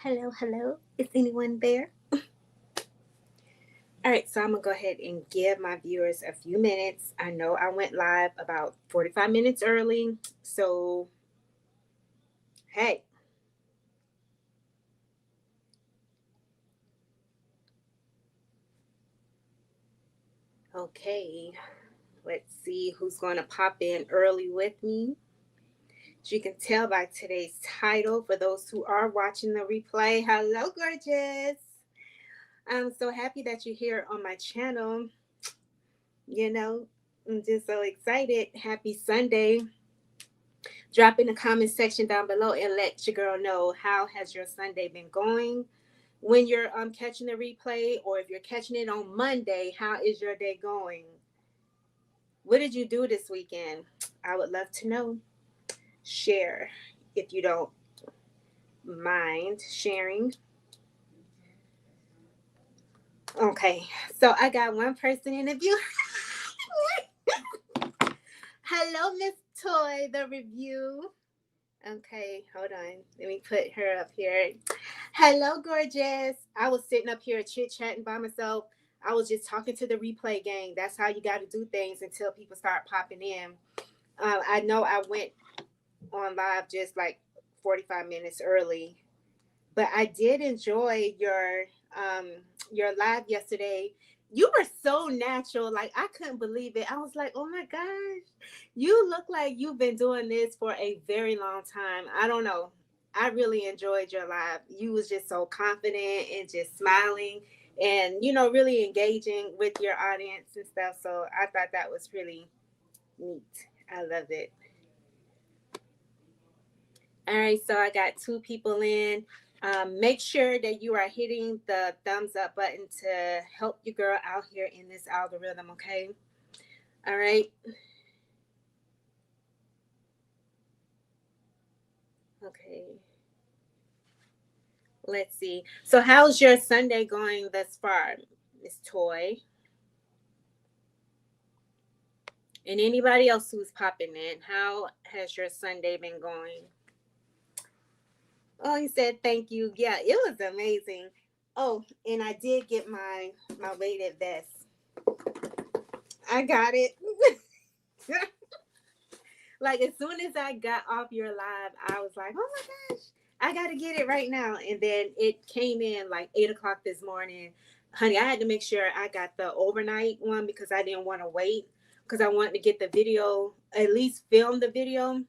Hello, hello. Is anyone there? All right, so I'm going to go ahead and give my viewers a few minutes. I know I went live about 45 minutes early. So, hey. Okay, let's see who's going to pop in early with me. As you can tell by today's title, for those who are watching the replay, hello, gorgeous. I'm so happy that you're here on my channel. You know, I'm just so excited. Happy Sunday. Drop in the comment section down below and let your girl know how has your Sunday been going. When you're catching the replay, or if you're catching it on Monday, how is your day going? What did you do this weekend? I would love to know. Share if you don't mind sharing. Okay, so I got one person in the view. Hello, Miss Toy, the review. Okay, hold on. Let me put her up here. Hello, gorgeous. I was sitting up here chit-chatting by myself. I was just talking to the replay gang. That's how you got to do things until people start popping in. I know I went on live just like 45 minutes early, but I did enjoy your live yesterday. You were so natural. Like, I couldn't believe it. I was like, oh my gosh, you look like you've been doing this for a very long time. I don't know. I really enjoyed your live. You was just so confident and just smiling and, really engaging with your audience and stuff. So I thought that was really neat. I love it. All right, so I got two people in. Make sure that you are hitting the thumbs up button to help your girl out here in this algorithm, okay? All right. Okay. Let's see. So how's your Sunday going thus far, Miss Toy? And anybody else who's popping in, how has your Sunday been going? Oh, he said thank you. Yeah, it was amazing. Oh, and I did get my weighted vest. I got it. Like, as soon as I got off your live, I was like, oh my gosh, I got to get it right now. And then it came in like 8 o'clock this morning. Honey, I had to make sure I got the overnight one because I didn't want to wait, because I wanted to get the video, at least film the video,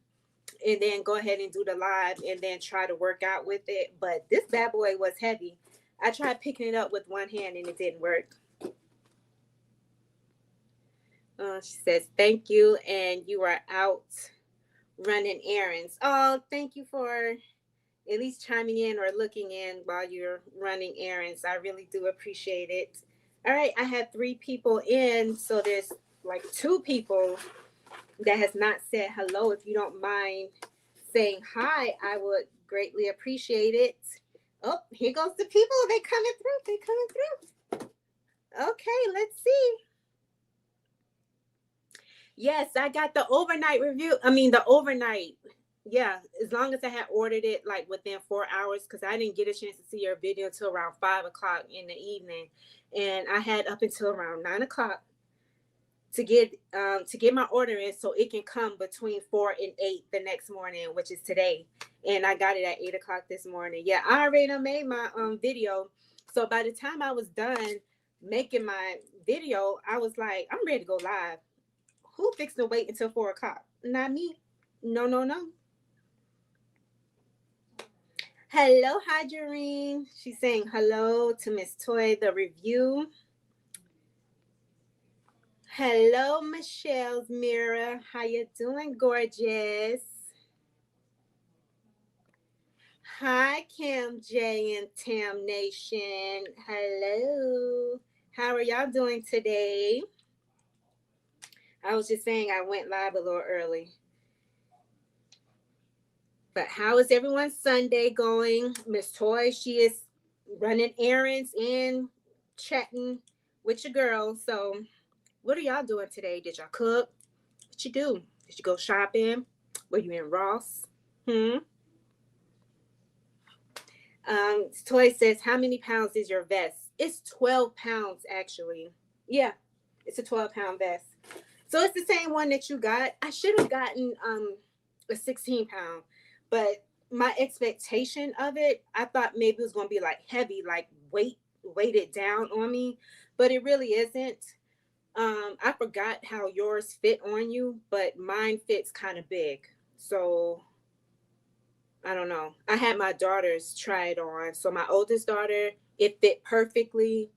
and then go ahead and do the live and then try to work out with it. But this bad boy was heavy. I tried picking it up with one hand and it didn't work. She says, thank you. And you are out running errands. Oh, thank you for at least chiming in or looking in while you're running errands. I really do appreciate it. All right, I have 3 people in, so there's like 2 people that has not said hello. If you don't mind saying hi, I would greatly appreciate it. Oh, here goes the people. They coming through. They coming through. Okay, let's see. Yes, I got the overnight review. I mean, the overnight. Yeah, as long as I had ordered it like within 4 hours, because I didn't get a chance to see your video until around 5 o'clock in the evening, and I had up until around 9 o'clock to get my order in, so it can come between 4 and 8 the next morning, which is today. And I got it at 8 o'clock this morning. Yeah, I already made my video, so by the time I was done making my video, I was like, I'm ready to go live. Who fixed to wait until 4 o'clock? Not me. No, no, no. Hello, Hadjarine. She's saying hello to Miss Toy, the review. Hello, Michelle's Mirror. How you doing, gorgeous? Hi, Kim J and Tam Nation. Hello. How are y'all doing today? I was just saying I went live a little early. But how is everyone's Sunday going? Miss Toy, she is running errands and chatting with your girl. So what are y'all doing today? Did y'all cook? What you do? Did you go shopping? Were you in Ross? Toy says, how many pounds is your vest? It's 12 pounds, actually. Yeah, it's a 12-pound vest. So it's the same one that you got. I should have gotten a 16-pound, but my expectation of it, I thought maybe it was going to be like heavy, like weighted down on me, but it really isn't. I forgot how yours fit on you, but mine fits kind of big. So I don't know. I had my daughters try it on. So my oldest daughter, it fit perfectly.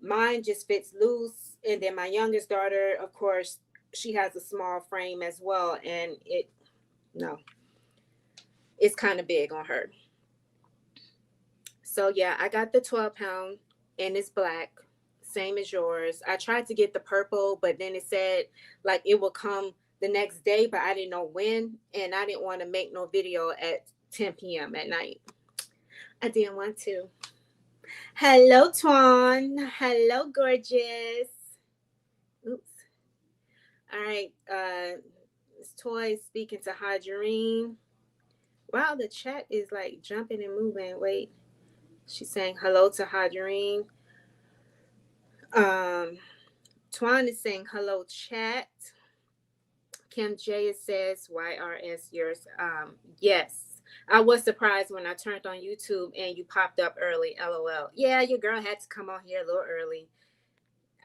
Mine just fits loose. And then my youngest daughter, of course, she has a small frame as well. And no, it's kind of big on her. So yeah, I got the 12-pound and it's black, same as yours. I tried to get the purple, but then it said like it will come the next day, but I didn't know when. And I didn't want to make no video at 10 p.m. at night. I didn't want to. Hello, Twan. Hello, gorgeous. Oops. All right. This Toy speaking to Hadjarine. Wow, the chat is like jumping and moving. Wait. She's saying hello to Hadjarine. Twan is saying hello, chat. Kim J says YRS yours. Yes. I was surprised when I turned on YouTube and you popped up early. LOL. Yeah, your girl had to come on here a little early.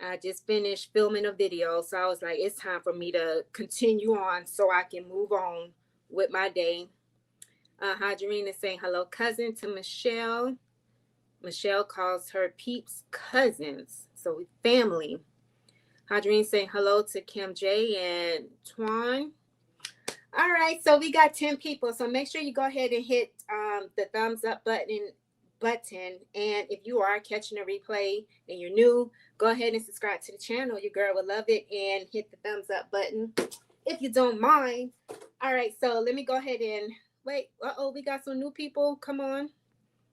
I just finished filming a video, so I was like, it's time for me to continue on so I can move on with my day. Hadjarine is saying hello, cousin, to Michelle. Michelle calls her peeps cousins, so we family. Hadjarine saying hello to Kim J and Twan. All right, so we got 10 people. So make sure you go ahead and hit the thumbs up button. And if you are catching a replay and you're new, go ahead and subscribe to the channel. Your girl would love it. And hit the thumbs up button if you don't mind. All right, so let me go ahead and wait. Uh-oh, we got some new people. Come on.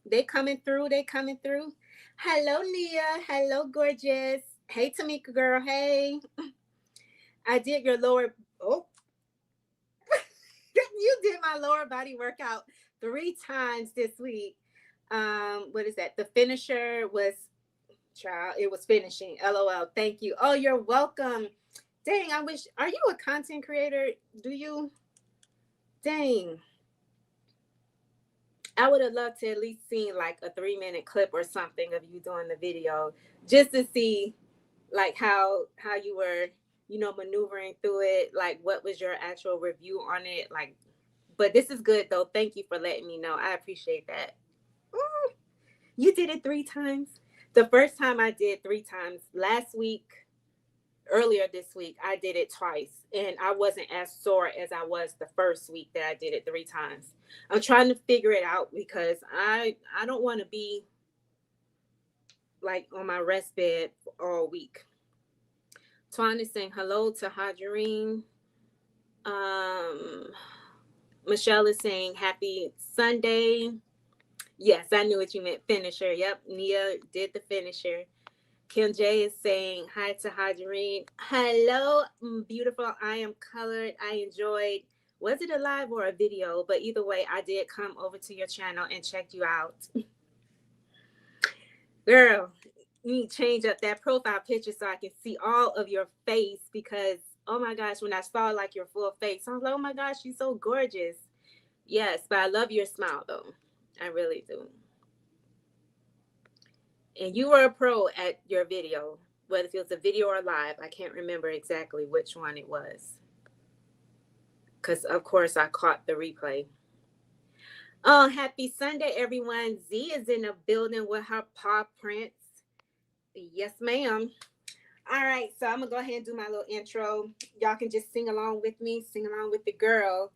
They coming through. They coming through. Hello, Nia. Hello, gorgeous. Hey, Tamika girl. Hey. I did your lower. Oh, you did my lower body workout 3 times this week. What is that? The finisher was, child, it was finishing. LOL. Thank you. Oh, you're welcome. Dang, I wish, are you a content creator? Do you? Dang. I would have loved to at least seen like a 3-minute clip or something of you doing the video just to see like how you were, maneuvering through it. Like what was your actual review on it? Like, but this is good though. Thank you for letting me know. I appreciate that. Ooh, you did it 3 times. The first time I did 3 times. Last week, earlier this week, I did it twice. And I wasn't as sore as I was the first week that I did it 3 times. I'm trying to figure it out because I don't want to be like on my rest bed all week. Twan is saying hello to Hadjarine. Michelle is saying happy Sunday. Yes, I knew what you meant. Finisher. Yep, Nia did the finisher. Kim J is saying hi to Hadjarine. Hello, beautiful. I am colored. I enjoyed. Was it a live or a video? But either way, I did come over to your channel and check you out. Girl, you need to change up that profile picture so I can see all of your face because, oh my gosh, when I saw like your full face, I was like, oh my gosh, she's so gorgeous. Yes, but I love your smile though. I really do. And you were a pro at your video, whether it was a video or live. I can't remember exactly which one it was. Because, of course, I caught the replay. Oh, happy Sunday, everyone. Z is in the building with her paw prints. Yes, ma'am. All right, so I'm going to go ahead and do my little intro. Y'all can just sing along with me. Sing along with the girl.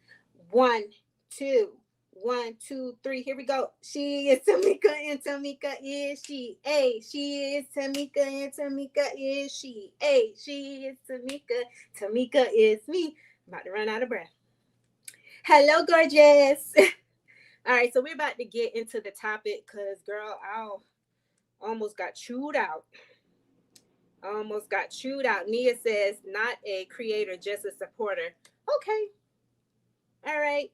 1, 2, 1, 2, 3. Here we go. She is Tamika and Tamika is she. Hey, she is Tamika and Tamika is she. Hey, she is Tamika. Tamika is me. I'm about to run out of breath. Hello, gorgeous. All right, so we're about to get into the topic because, girl, I almost got chewed out. Almost got chewed out. Nia says, not a creator, just a supporter. Okay. All right.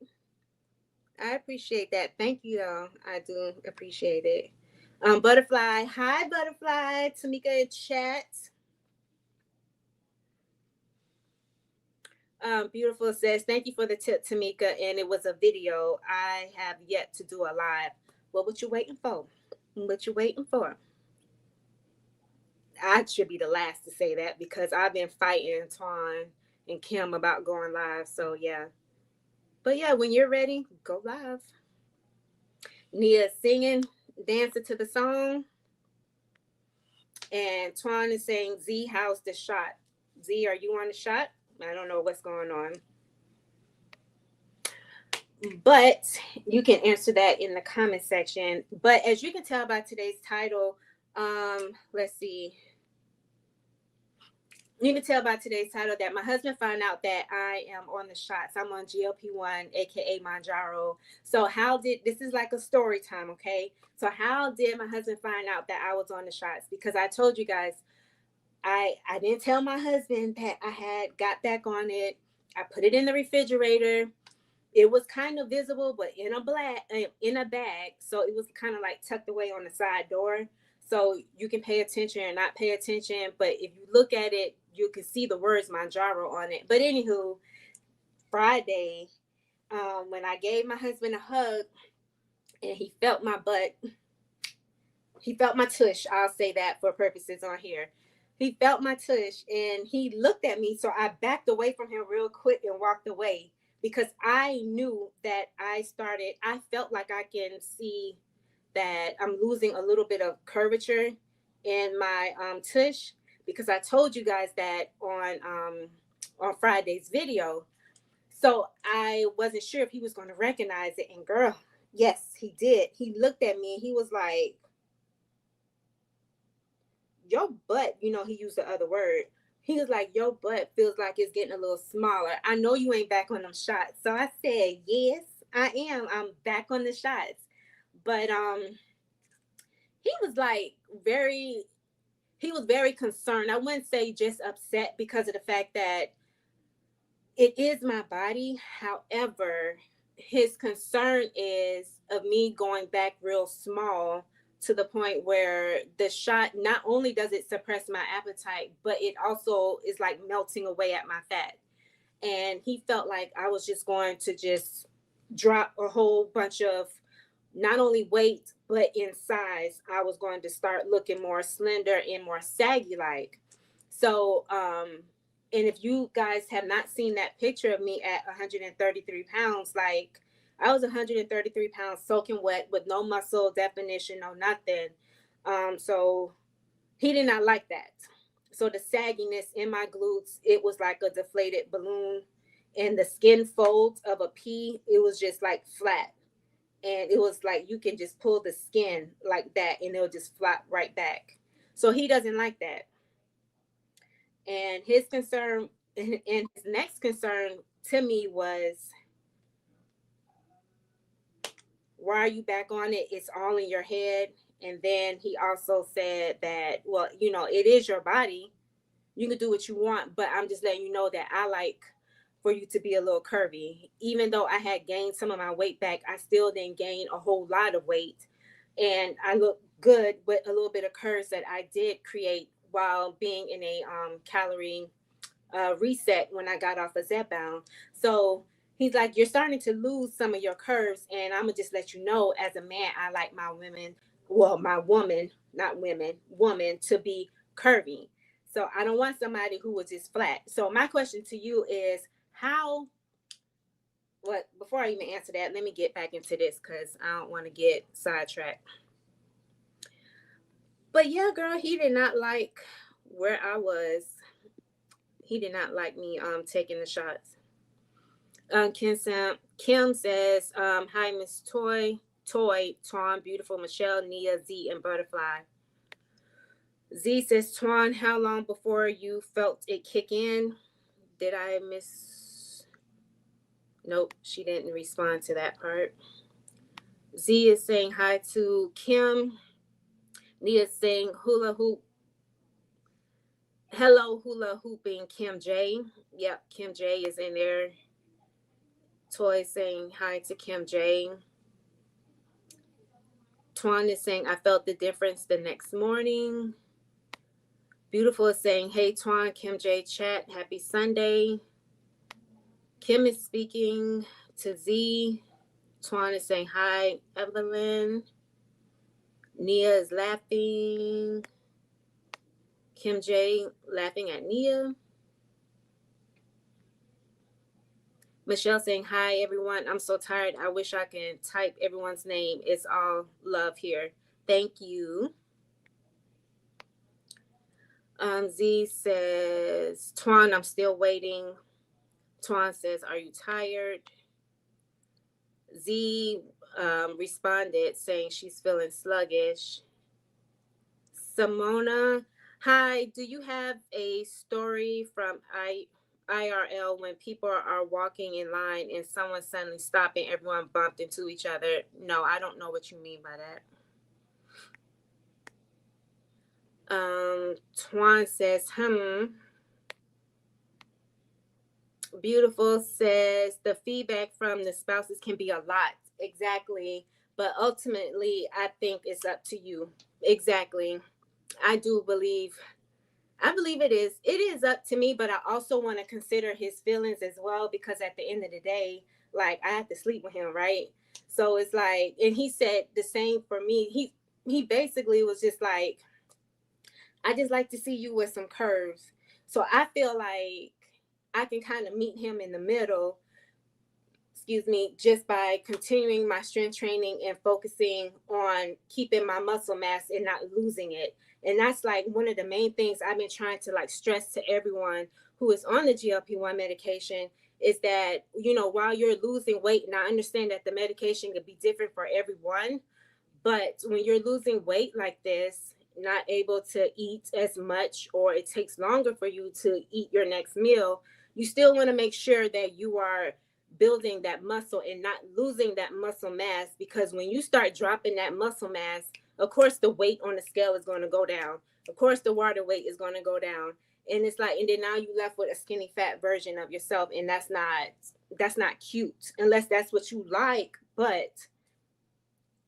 I appreciate that. Thank you, though. I do appreciate it. Butterfly. Hi, Butterfly. Tamika in chat. Beautiful says, thank you for the tip, Tamika. And it was a video. I have yet to do a live. What you waiting for? What you waiting for? I should be the last to say that because I've been fighting Twan and Kim about going live. So yeah. But yeah, when you're ready, go live. Nia singing, dancing to the song. And Twan is saying, Z, how's the shot? Z, are you on the shot? I don't know what's going on. But you can answer that in the comment section. But as you can tell by today's title, let's see. You can tell by today's title that my husband found out that I am on the shots. I'm on GLP-1, aka Manjaro. So how did this is like a story time, okay? So how did my husband find out that I was on the shots? Because I told you guys, I didn't tell my husband that I had got back on it. I put it in the refrigerator. It was kind of visible, but in a bag. So it was kind of like tucked away on the side door. So you can pay attention or not pay attention. But if you look at it, you can see the words Manjaro on it. But anywho, Friday, when I gave my husband a hug and he felt my butt, he felt my tush. I'll say that for purposes on here. He felt my tush and he looked at me. So I backed away from him real quick and walked away because I knew that I felt like I can see that I'm losing a little bit of curvature in my tush because I told you guys that on Friday's video. So I wasn't sure if he was going to recognize it. And girl, yes, he did. He looked at me and he was like, your butt, he used the other word. He was like, your butt feels like it's getting a little smaller. I know you ain't back on them shots. So I said, yes, I am. I'm back on the shots. But he was like he was very concerned. I wouldn't say just upset because of the fact that it is my body. However, his concern is of me going back real small to the point where the shot not only does it suppress my appetite, but it also is like melting away at my fat. And he felt like I was just going to just drop a whole bunch of not only weight but in size. I was going to start looking more slender and more saggy like. So and if you guys have not seen that picture of me at 133 pounds, like I was 133 pounds soaking wet with no muscle definition, no nothing. So he did not like that. So the sagginess in my glutes, it was like a deflated balloon. And the skin folds of a pea, it was just like flat. And it was like you can just pull the skin like that and it'll just flop right back. So he doesn't like that. And his concern and his next concern to me was, why are you back on it? It's all in your head. And then he also said that, well, it is your body. You can do what you want, but I'm just letting you know that I like for you to be a little curvy. Even though I had gained some of my weight back, I still didn't gain a whole lot of weight. And I look good with a little bit of curves that I did create while being in a calorie reset when I got off of Zepbound. So he's like, you're starting to lose some of your curves. And I'm going to just let you know, as a man, I like my women, well, my woman, not women, woman to be curvy. So I don't want somebody who was just flat. So my question to you is before I even answer that, let me get back into this because I don't want to get sidetracked. But yeah, girl, he did not like where I was. He did not like me taking the shots. Kim says, hi, Miss Twan, Beautiful, Michelle, Nia, Z, and Butterfly. Z says, Twan, how long before you felt it kick in? Did I miss? Nope, she didn't respond to that part. Z is saying hi to Kim. Nia is saying hula hoop. Hello, hula hooping Kim J. Yep, Kim J is in there. Toy saying hi to Kim J. Twan is saying, I felt the difference the next morning. Beautiful is saying, hey, Twan, Kim J chat, happy Sunday. Kim is speaking to Z. Twan is saying, hi, Evelyn. Nia is laughing. Kim J laughing at Nia. Michelle saying, hi, everyone. I'm so tired. I wish I can type everyone's name. It's all love here. Thank you. Z says, Twan, I'm still waiting. Twan says, are you tired? Z responded saying she's feeling sluggish. Simona, hi, do you have a story from IRL when people are walking in line and someone suddenly stopped and everyone bumped into each other? No, I don't know what you mean by that. Twan says, Beautiful says the feedback from the spouses can be a lot. Exactly. But ultimately, I think it's up to you. Exactly. I do believe, I believe it is up to me, but I also want to consider his feelings as well, because at the end of the day, like, I have to sleep with him, right? So it's like, and he said the same for me. He basically was just like, I just like to see you with some curves. So I feel like I can kind of meet him in the middle, excuse me, just by continuing my strength training and focusing on keeping my muscle mass and not losing it. And that's like one of the main things I've been trying to like stress to everyone who is on the GLP-1 medication, is that, you know, while you're losing weight, and I understand that the medication could be different for everyone, but when you're losing weight like this, not able to eat as much, or it takes longer for you to eat your next meal, you still want to make sure that you are building that muscle and not losing that muscle mass. Because when you start dropping that muscle mass, of course, the weight on the scale is going to go down. Of course, the water weight is going to go down. And it's like, and then now you left with a skinny fat version of yourself. And that's not cute unless that's what you like. But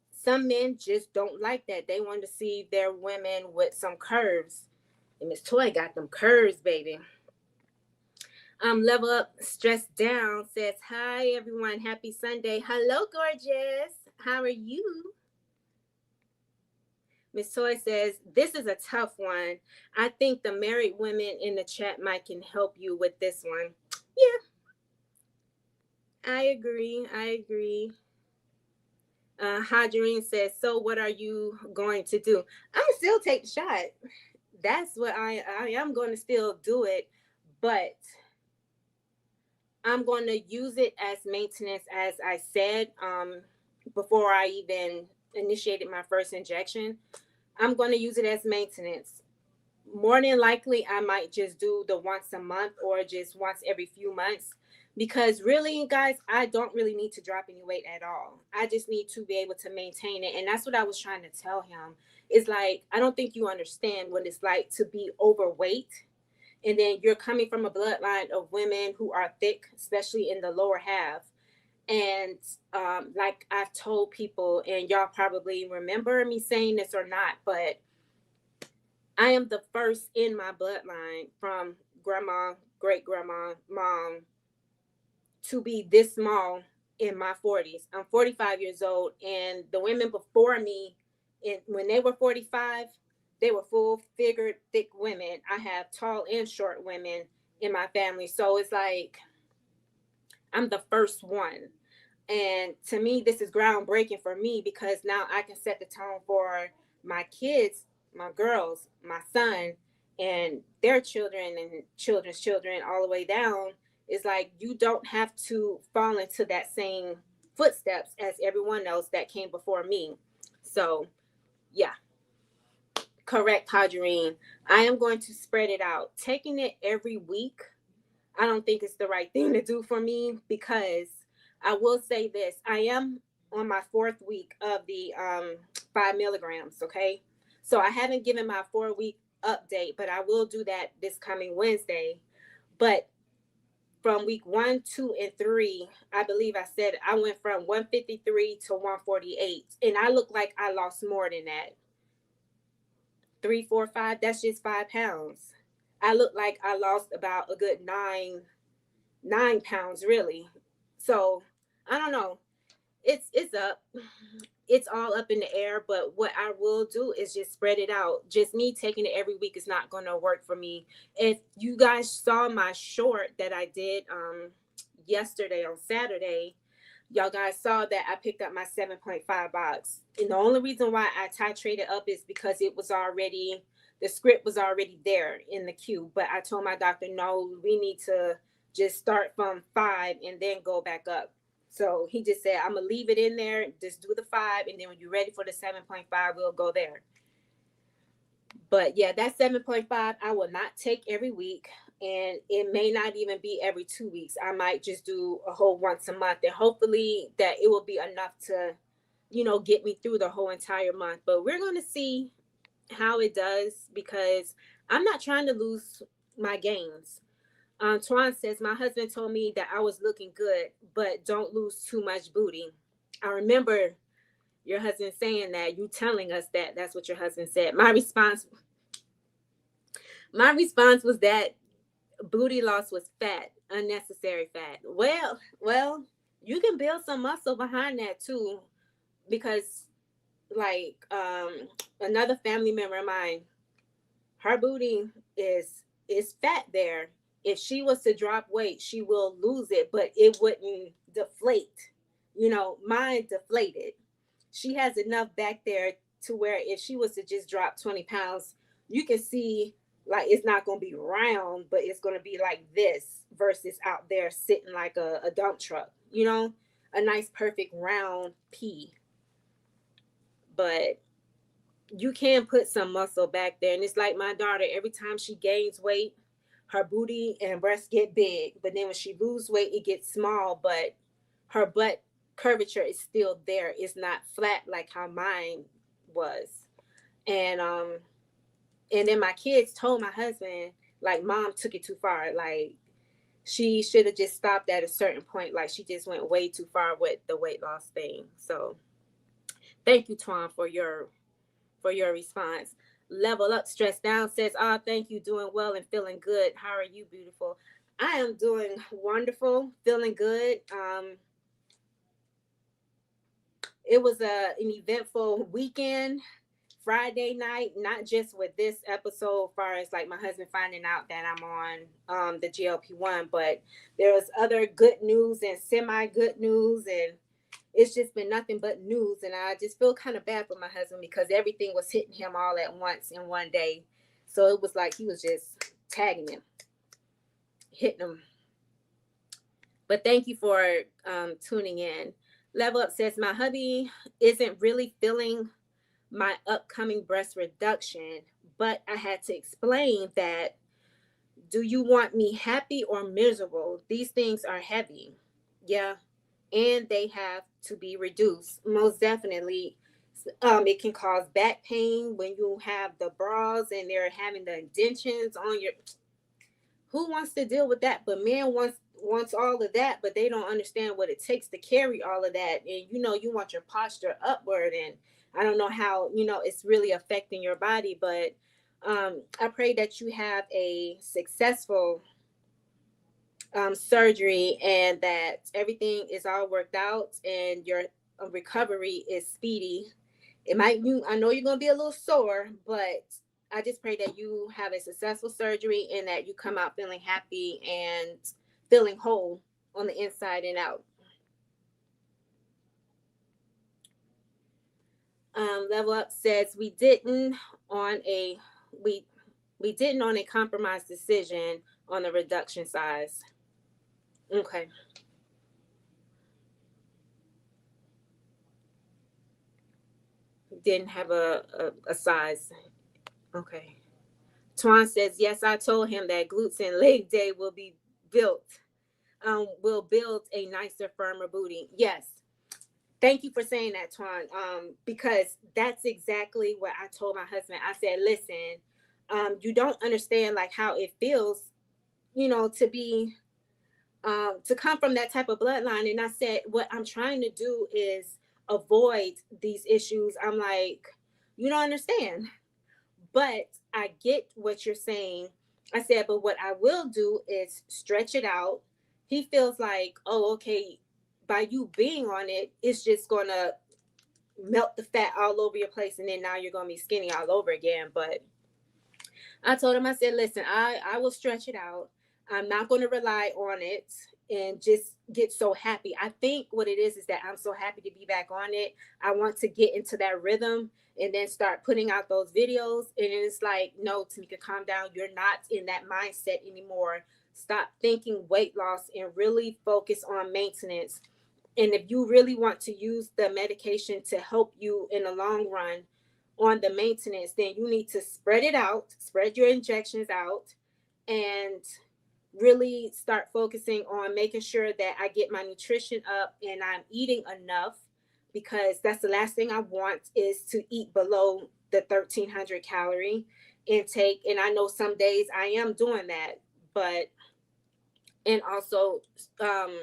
some men just don't like that. They want to see their women with some curves. And Miss Toy got them curves, baby. Level Up Stressed Down says, hi, everyone. Happy Sunday. Hello, gorgeous. How are you? Miss Toy says, this is a tough one. I think the married women in the chat might can help you with this one. Yeah, I agree. I agree. Hadreen says, so what are you going to do? I'm going to still take the shot. That's what I am going to still do it, but I'm going to use it as maintenance, as I said, before I even initiated my first injection. I'm going to use it as maintenance. More than likely, I might just do the once a month or just once every few months, because really, guys, I don't really need to drop any weight at all. I just need to be able to maintain it. And that's what I was trying to tell him. It's like, I don't think you understand what it's like to be overweight. And then you're coming from a bloodline of women who are thick, especially in the lower half. And like I've told people, and y'all probably remember me saying this or not, but I am the first in my bloodline from grandma, great grandma, mom, to be this small in my 40s. I'm 45 years old, and the women before me, when they were 45, they were full figured, thick women. I have tall and short women in my family. So it's like I'm the first one. And to me, this is groundbreaking for me, because now I can set the tone for my kids, my girls, my son, and their children and children's children, all the way down. It's like, you don't have to fall into that same footsteps as everyone else that came before me. So, yeah, correct, Hadreen. I am going to spread it out. Taking it every week, I don't think it's the right thing to do for me, because I will say this. I am on my 4th week of the 5 milligrams, okay? So I haven't given my 4-week update, but I will do that this coming Wednesday. But from week 1, 2, and 3, I believe I said I went from 153 to 148, and I look like I lost more than that. 3, 4, 5. That's just 5 pounds. I look like I lost about a good 9 pounds, really. So I don't know. It's up. It's all up in the air. But what I will do is just spread it out. Just me taking it every week is not going to work for me. If you guys saw my short that I did yesterday on Saturday, y'all guys saw that I picked up my 7.5 box. And the only reason why I titrated up is because the script was already there in the queue. But I told my doctor, no, we need to just start from 5 and then go back up. So he just said, I'm going to leave it in there. Just do the 5. And then when you're ready for the 7.5, we'll go there. But yeah, that 7.5, I will not take every week. And it may not even be every 2 weeks. I might just do a whole once a month. And hopefully that it will be enough to, get me through the whole entire month. But we're going to see how it does, because I'm not trying to lose my gains. Twan says, my husband told me that I was looking good, but don't lose too much booty. I remember your husband saying that, you telling us that that's what your husband said. My response was that booty loss was fat, unnecessary fat. Well, you can build some muscle behind that too, because like another family member of mine, her booty is fat there. If she was to drop weight, she will lose it, but it wouldn't deflate. Mine deflated. She has enough back there to where if she was to just drop 20 pounds, you can see like it's not going to be round, but it's going to be like this versus out there sitting like a dump truck, a nice perfect round pea. But you can put some muscle back there. And it's like my daughter, every time she gains weight, her booty and breasts get big. But then when she loses weight, it gets small, but her butt curvature is still there. It's not flat like how mine was. And then my kids told my husband, like, mom took it too far. Like, she should have just stopped at a certain point. Like, she just went way too far with the weight loss thing. So thank you, Twan, for your response. Level Up Stressed Down says, oh, thank you, doing well and feeling good. How are you, beautiful? I am doing wonderful, feeling good. It was an eventful weekend. Friday night, not just with this episode, as far as like my husband finding out that I'm on the GLP-1, but there was other good news and semi good news, and it's just been nothing but news. And I just feel kind of bad for my husband because everything was hitting him all at once in one day. So it was like he was just tagging him, hitting him. But thank you for tuning in. Level Up says, my hubby isn't really feeling my upcoming breast reduction, but I had to explain that, do you want me happy or miserable? These things are heavy. Yeah. And they have to be reduced. Most definitely. It can cause back pain when you have the bras and they're having the indentions on your. Who wants to deal with that? But men wants all of that, but they don't understand what it takes to carry all of that. And you want your posture upward, and I don't know how it's really affecting your body. But I pray that you have a successful surgery, and that everything is all worked out and your recovery is speedy. I know you're going to be a little sore, but I just pray that you have a successful surgery and that you come out feeling happy and feeling whole on the inside and out. Level Up says, we didn't on a compromise decision on the reduction size. Okay. Didn't have a size. Okay. Twan says, yes, I told him that glutes and leg day will build a nicer, firmer booty. Yes. Thank you for saying that, Twan. Because that's exactly what I told my husband. I said, listen, you don't understand like how it feels, to be to come from that type of bloodline. And I said, what I'm trying to do is avoid these issues. I'm like, you don't understand, but I get what you're saying. I said, but what I will do is stretch it out. He feels like, oh, okay, by you being on it, it's just gonna melt the fat all over your place, and then now you're gonna be skinny all over again. But I told him, I said, listen, I will stretch it out. I'm not going to rely on it and just get so happy. I think what it is that I'm so happy to be back on it. I want to get into that rhythm and then start putting out those videos. And it's like, no, Tamika, calm down. You're not in that mindset anymore. Stop thinking weight loss and really focus on maintenance. And if you really want to use the medication to help you in the long run on the maintenance, then you need to spread it out, spread your injections out, and really start focusing on making sure that I get my nutrition up and I'm eating enough, because that's the last thing I want is to eat below the 1,300 calorie intake. And I know some days I am doing that, but and also um,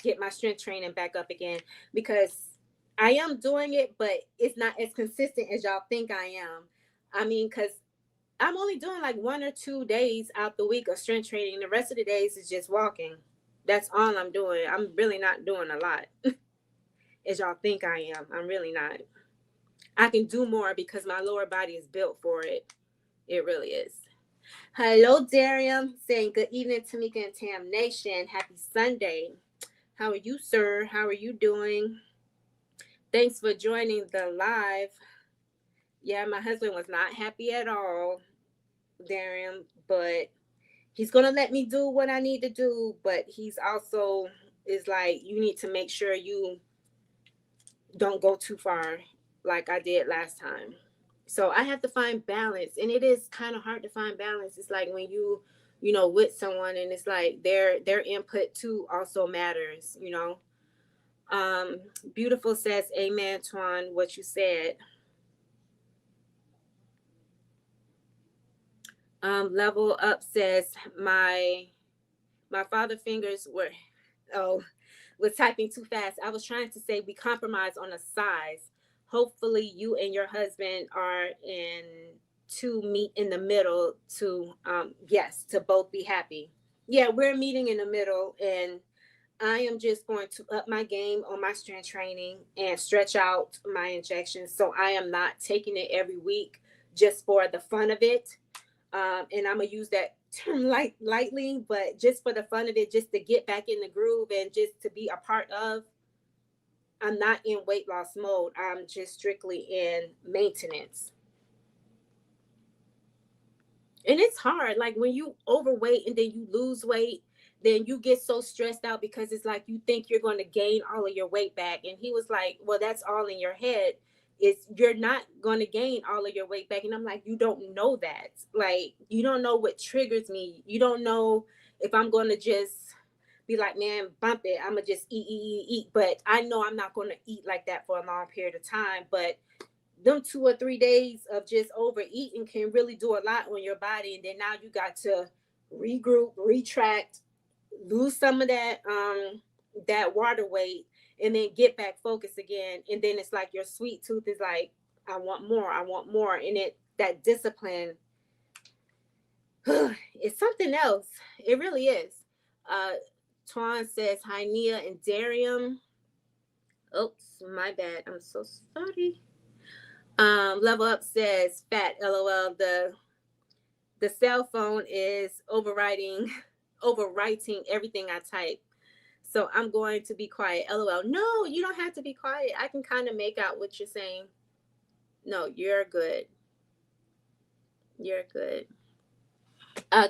get my strength training back up again, because I am doing it, but it's not as consistent as y'all think I am. I mean, because I'm only doing like 1 or 2 days out the week of strength training. The rest of the days is just walking. That's all I'm doing. I'm really not doing a lot as y'all think I am. I'm really not. I can do more because my lower body is built for it. It really is. Hello, Darian, saying good evening, Tamika and Tam Nation. Happy Sunday. How are you, sir? How are you doing? Thanks for joining the live. Yeah, my husband was not happy at all, Darian, but he's going to let me do what I need to do. But he's also is like, you need to make sure you don't go too far like I did last time. So I have to find balance, and it is kind of hard to find balance. It's like when you know, with someone, and it's like their input too also matters, you know. Um, Beautiful says, amen, Twan, what you said. Level Up says, my father fingers were, oh, was typing too fast. I was trying to say we compromise on a size. Hopefully you and your husband are in to meet in the middle to yes, to both be happy. Yeah, we're meeting in the middle, and I am just going to up my game on my strength training and stretch out my injections. So I am not taking it every week just for the fun of it. And I'm gonna use that term lightly, but just for the fun of it, just to get back in the groove and just to be a part of. I'm not in weight loss mode. I'm just strictly in maintenance. And it's hard. Like when you overweight and then you lose weight, then you get so stressed out because it's like you think you're going to gain all of your weight back. And he was like, well, that's all in your head. It's you're not going to gain all of your weight back. And I'm like, you don't know that. Like, you don't know what triggers me. You don't know if I'm going to just be like, man, bump it. I'm going to just eat. But I know I'm not going to eat like that for a long period of time. But them 2 or 3 days of just overeating can really do a lot on your body. And then now you got to regroup, retract, lose some of that water weight, and then get back focused again. And then it's like your sweet tooth is like, I want more. And it that discipline it's something else. It really is. Twan says, hi, Nia and Darium. Oops, my bad. I'm so sorry. Level Up says, fat, LOL. The cell phone is overwriting everything I type. So I'm going to be quiet. LOL. No, you don't have to be quiet. I can kind of make out what you're saying. No, you're good. You're good.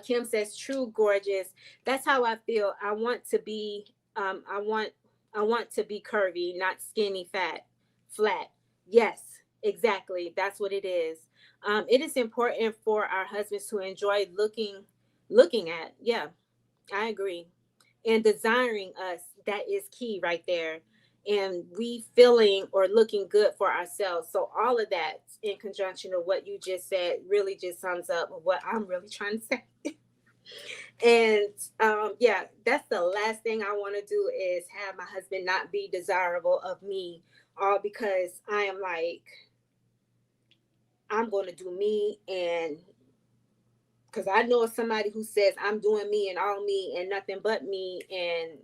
Kim says, true, gorgeous. That's how I feel. I want to be I want to be curvy, not skinny, fat, flat. Yes, exactly. That's what it is. It is important for our husbands to enjoy looking at. Yeah, I agree. And desiring us, that is key right there. And we feeling or looking good for ourselves. So all of that in conjunction with what you just said really just sums up what I'm really trying to say. And yeah, that's the last thing I want to do is have my husband not be desirable of me, all because I am like, I'm going to do me. And because I know somebody who says I'm doing me and all me and nothing but me, and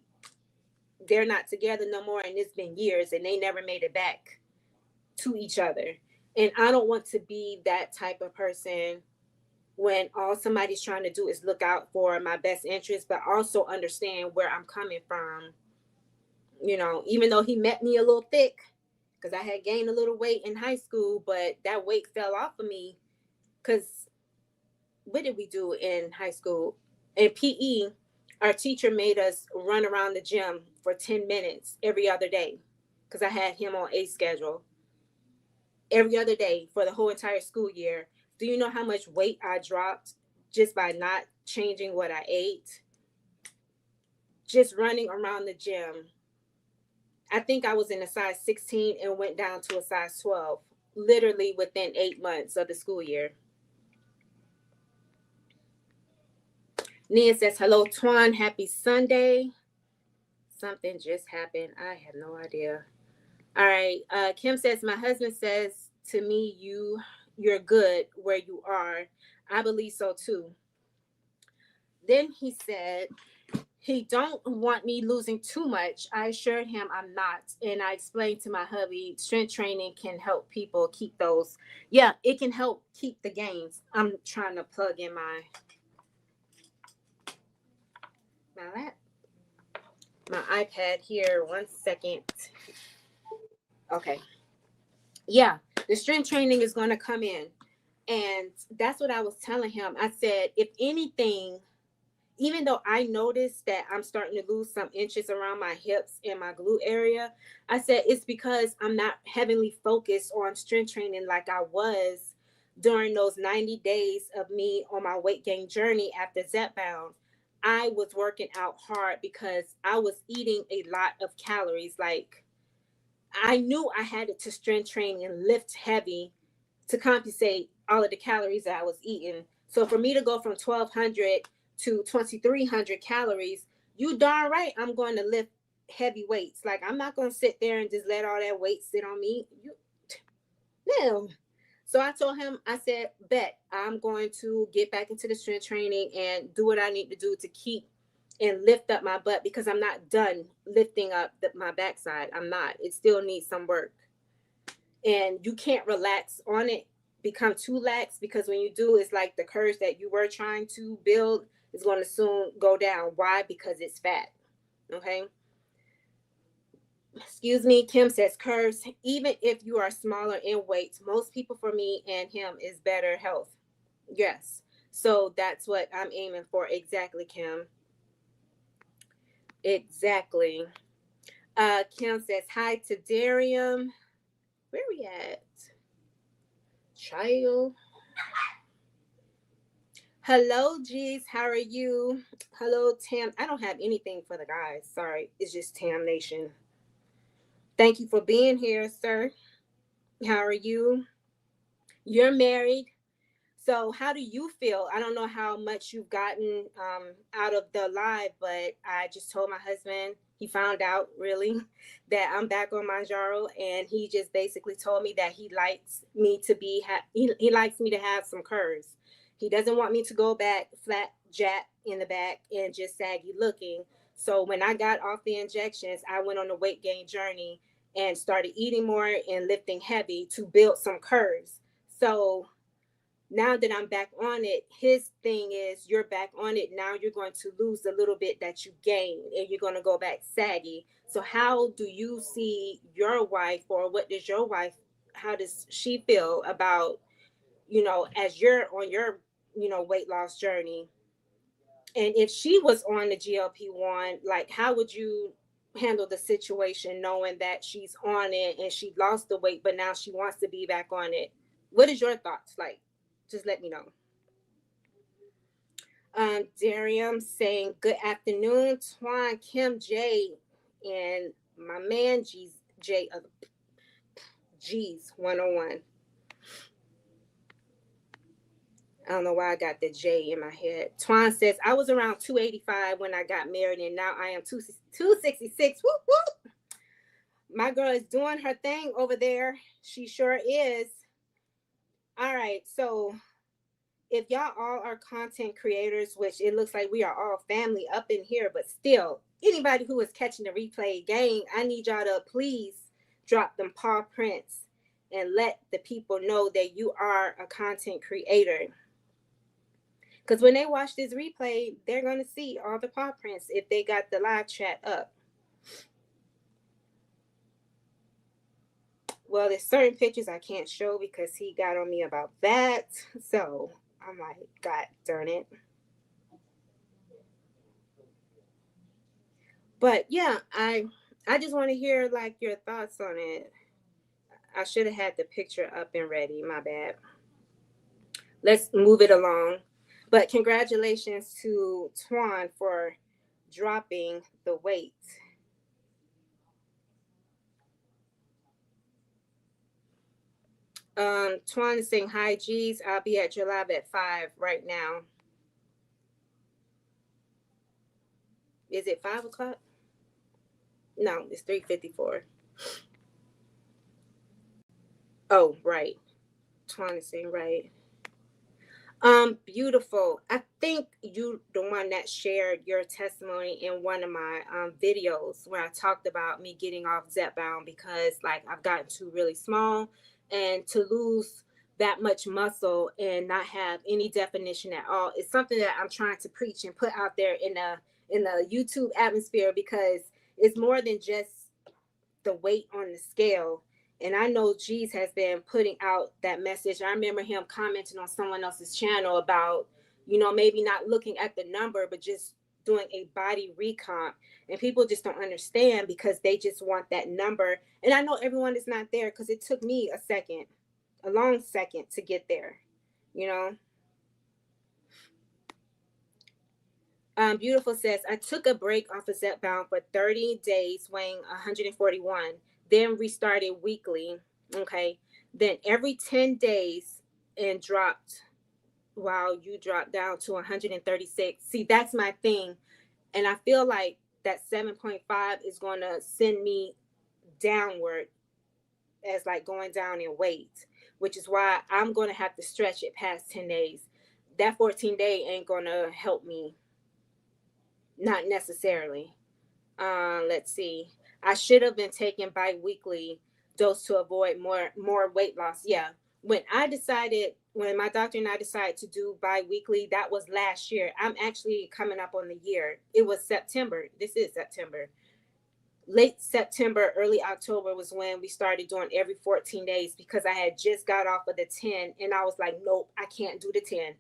they're not together no more, and it's been years and they never made it back to each other. And I don't want to be that type of person when all somebody's trying to do is look out for my best interest, but also understand where I'm coming from. You know, even though he met me a little thick, because I had gained a little weight in high school, but that weight fell off of me. Because what did we do in high school? In PE, our teacher made us run around the gym for 10 minutes every other day because I had him on a schedule every other day for the whole entire school year. Do you know how much weight I dropped just by not changing what I ate? Just running around the gym. I think I was in a size 16 and went down to a size 12, literally within 8 months of the school year. Nia says, hello, Twan. Happy Sunday. Something just happened. I have no idea. All right. Kim says, my husband says to me, you're good where you are. I believe so too. Then he said, he don't want me losing too much. I assured him I'm not. And I explained to my hubby, strength training can help people keep those. Yeah, it can help keep the gains. I'm trying to plug in my iPad here. 1 second. Okay. Yeah, the strength training is going to come in. And that's what I was telling him. I said, if anything, even though I noticed that I'm starting to lose some inches around my hips and my glute area, I said it's because I'm not heavily focused on strength training like I was during those 90 days of me on my weight gain journey after Zepbound. I was working out hard because I was eating a lot of calories. Like, I knew I had to strength train and lift heavy to compensate all of the calories that I was eating. So for me to go from 1,200 to 2,300 calories, you darn right I'm going to lift heavy weights. Like, I'm not going to sit there and just let all that weight sit on me. No. So I told him, I said, bet I'm going to get back into the strength training and do what I need to do to keep and lift up my butt, because I'm not done lifting up my backside. I'm not. It still needs some work. And you can't relax on it, become too lax, because when you do, it's like the curves that you were trying to build is going to soon go down. Why? Because it's fat. Okay. Excuse me. Kim says curves, even if you are smaller in weight, most people, for me and him, is better health. Yes. So that's what I'm aiming for. Exactly, Kim. Exactly. Kim says hi to Darium. Where we at? Child. Hello, G's. How are you? Hello, Tam. I don't have anything for the guys. Sorry. It's just Tam Nation. Thank you for being here, sir. How are you? You're married. So how do you feel? I don't know how much you've gotten out of the live, but I just told my husband, he found out really that I'm back on Manjaro, and he just basically told me that he likes me to be, he likes me to have some curves. He doesn't want me to go back flat jack in the back and just saggy looking. So when I got off the injections, I went on a weight gain journey and started eating more and lifting heavy to build some curves. So now that I'm back on it, his thing is, you're back on it. Now you're going to lose the little bit that you gained and you're going to go back saggy. So how do you see your wife, or what does your wife, how does she feel about, as you're on your, weight loss journey? And if she was on the GLP-1, like, how would you handle the situation knowing that she's on it and she lost the weight, but now she wants to be back on it? What is your thoughts? Like, just let me know. Darium saying good afternoon, Twan, Kim, J, and my man J of G's 101. I don't know why I got the J in my head. Twan says, I was around 285 when I got married, and now I am 266. Whoop, whoop. My girl is doing her thing over there. She sure is. All right. So if y'all all are content creators, which it looks like we are all family up in here, but still, anybody who is catching the replay gang, I need y'all to please drop them paw prints and let the people know that you are a content creator. Because when they watch this replay, they're going to see all the paw prints if they got the live chat up. Well, there's certain pictures I can't show because he got on me about that. So I'm like, God darn it. But yeah, I just want to hear like your thoughts on it. I should have had the picture up and ready. My bad. Let's move it along. But congratulations to Twan for dropping the weight. Twan is saying, hi, G's. I'll be at your lab at 5 right now. Is it 5 o'clock? No, it's 3:54. Oh, right. Twan is saying, right. Beautiful. I think you the one that shared your testimony in one of my videos where I talked about me getting off Zepbound because like I've gotten too really small, and to lose that much muscle and not have any definition at all is something that I'm trying to preach and put out there in the YouTube atmosphere, because it's more than just the weight on the scale. And I know G's has been putting out that message. I remember him commenting on someone else's channel about, maybe not looking at the number, but just doing a body recomp. And people just don't understand because they just want that number. And I know everyone is not there because it took me a long second to get there, you know? Beautiful says, I took a break off of Zepbound for 30 days, weighing 141, then restarted weekly. Okay. Then every 10 days and dropped while you dropped down to 136. See, that's my thing. And I feel like that 7.5 is going to send me downward as like going down in weight, which is why I'm going to have to stretch it past 10 days. That 14-day ain't going to help me. Not necessarily. Let's see. I should have been taking bi-weekly dose to avoid more weight loss. Yeah. When my doctor and I decided to do bi-weekly, that was last year. I'm actually coming up on the year. It was September. This is September. Late September, early October was when we started doing every 14 days because I had just got off of the 10 and I was like, nope, I can't do the 10.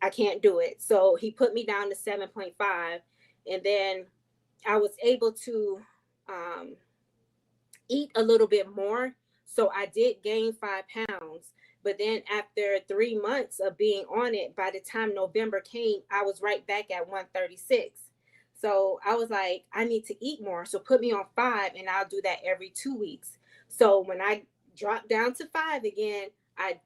I can't do it. So he put me down to 7.5, and then I was able to eat a little bit more. So I did gain 5 pounds. But then after 3 months of being on it, by the time November came, I was right back at 136. So I was like, I need to eat more. So put me on 5, and I'll do that every 2 weeks. So when I dropped down to 5 again, I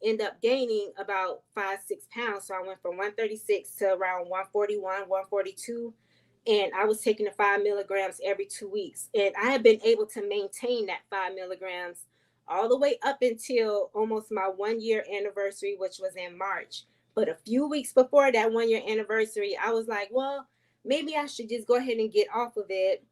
end up gaining about 5-6 pounds. So I went from 136 to around 141, 142, and I was taking the 5 milligrams every 2 weeks. And I have been able to maintain that 5 milligrams all the way up until almost my 1 year anniversary, which was in March. But a few weeks before that 1 year anniversary, I was like, well, maybe I should just go ahead and get off of it.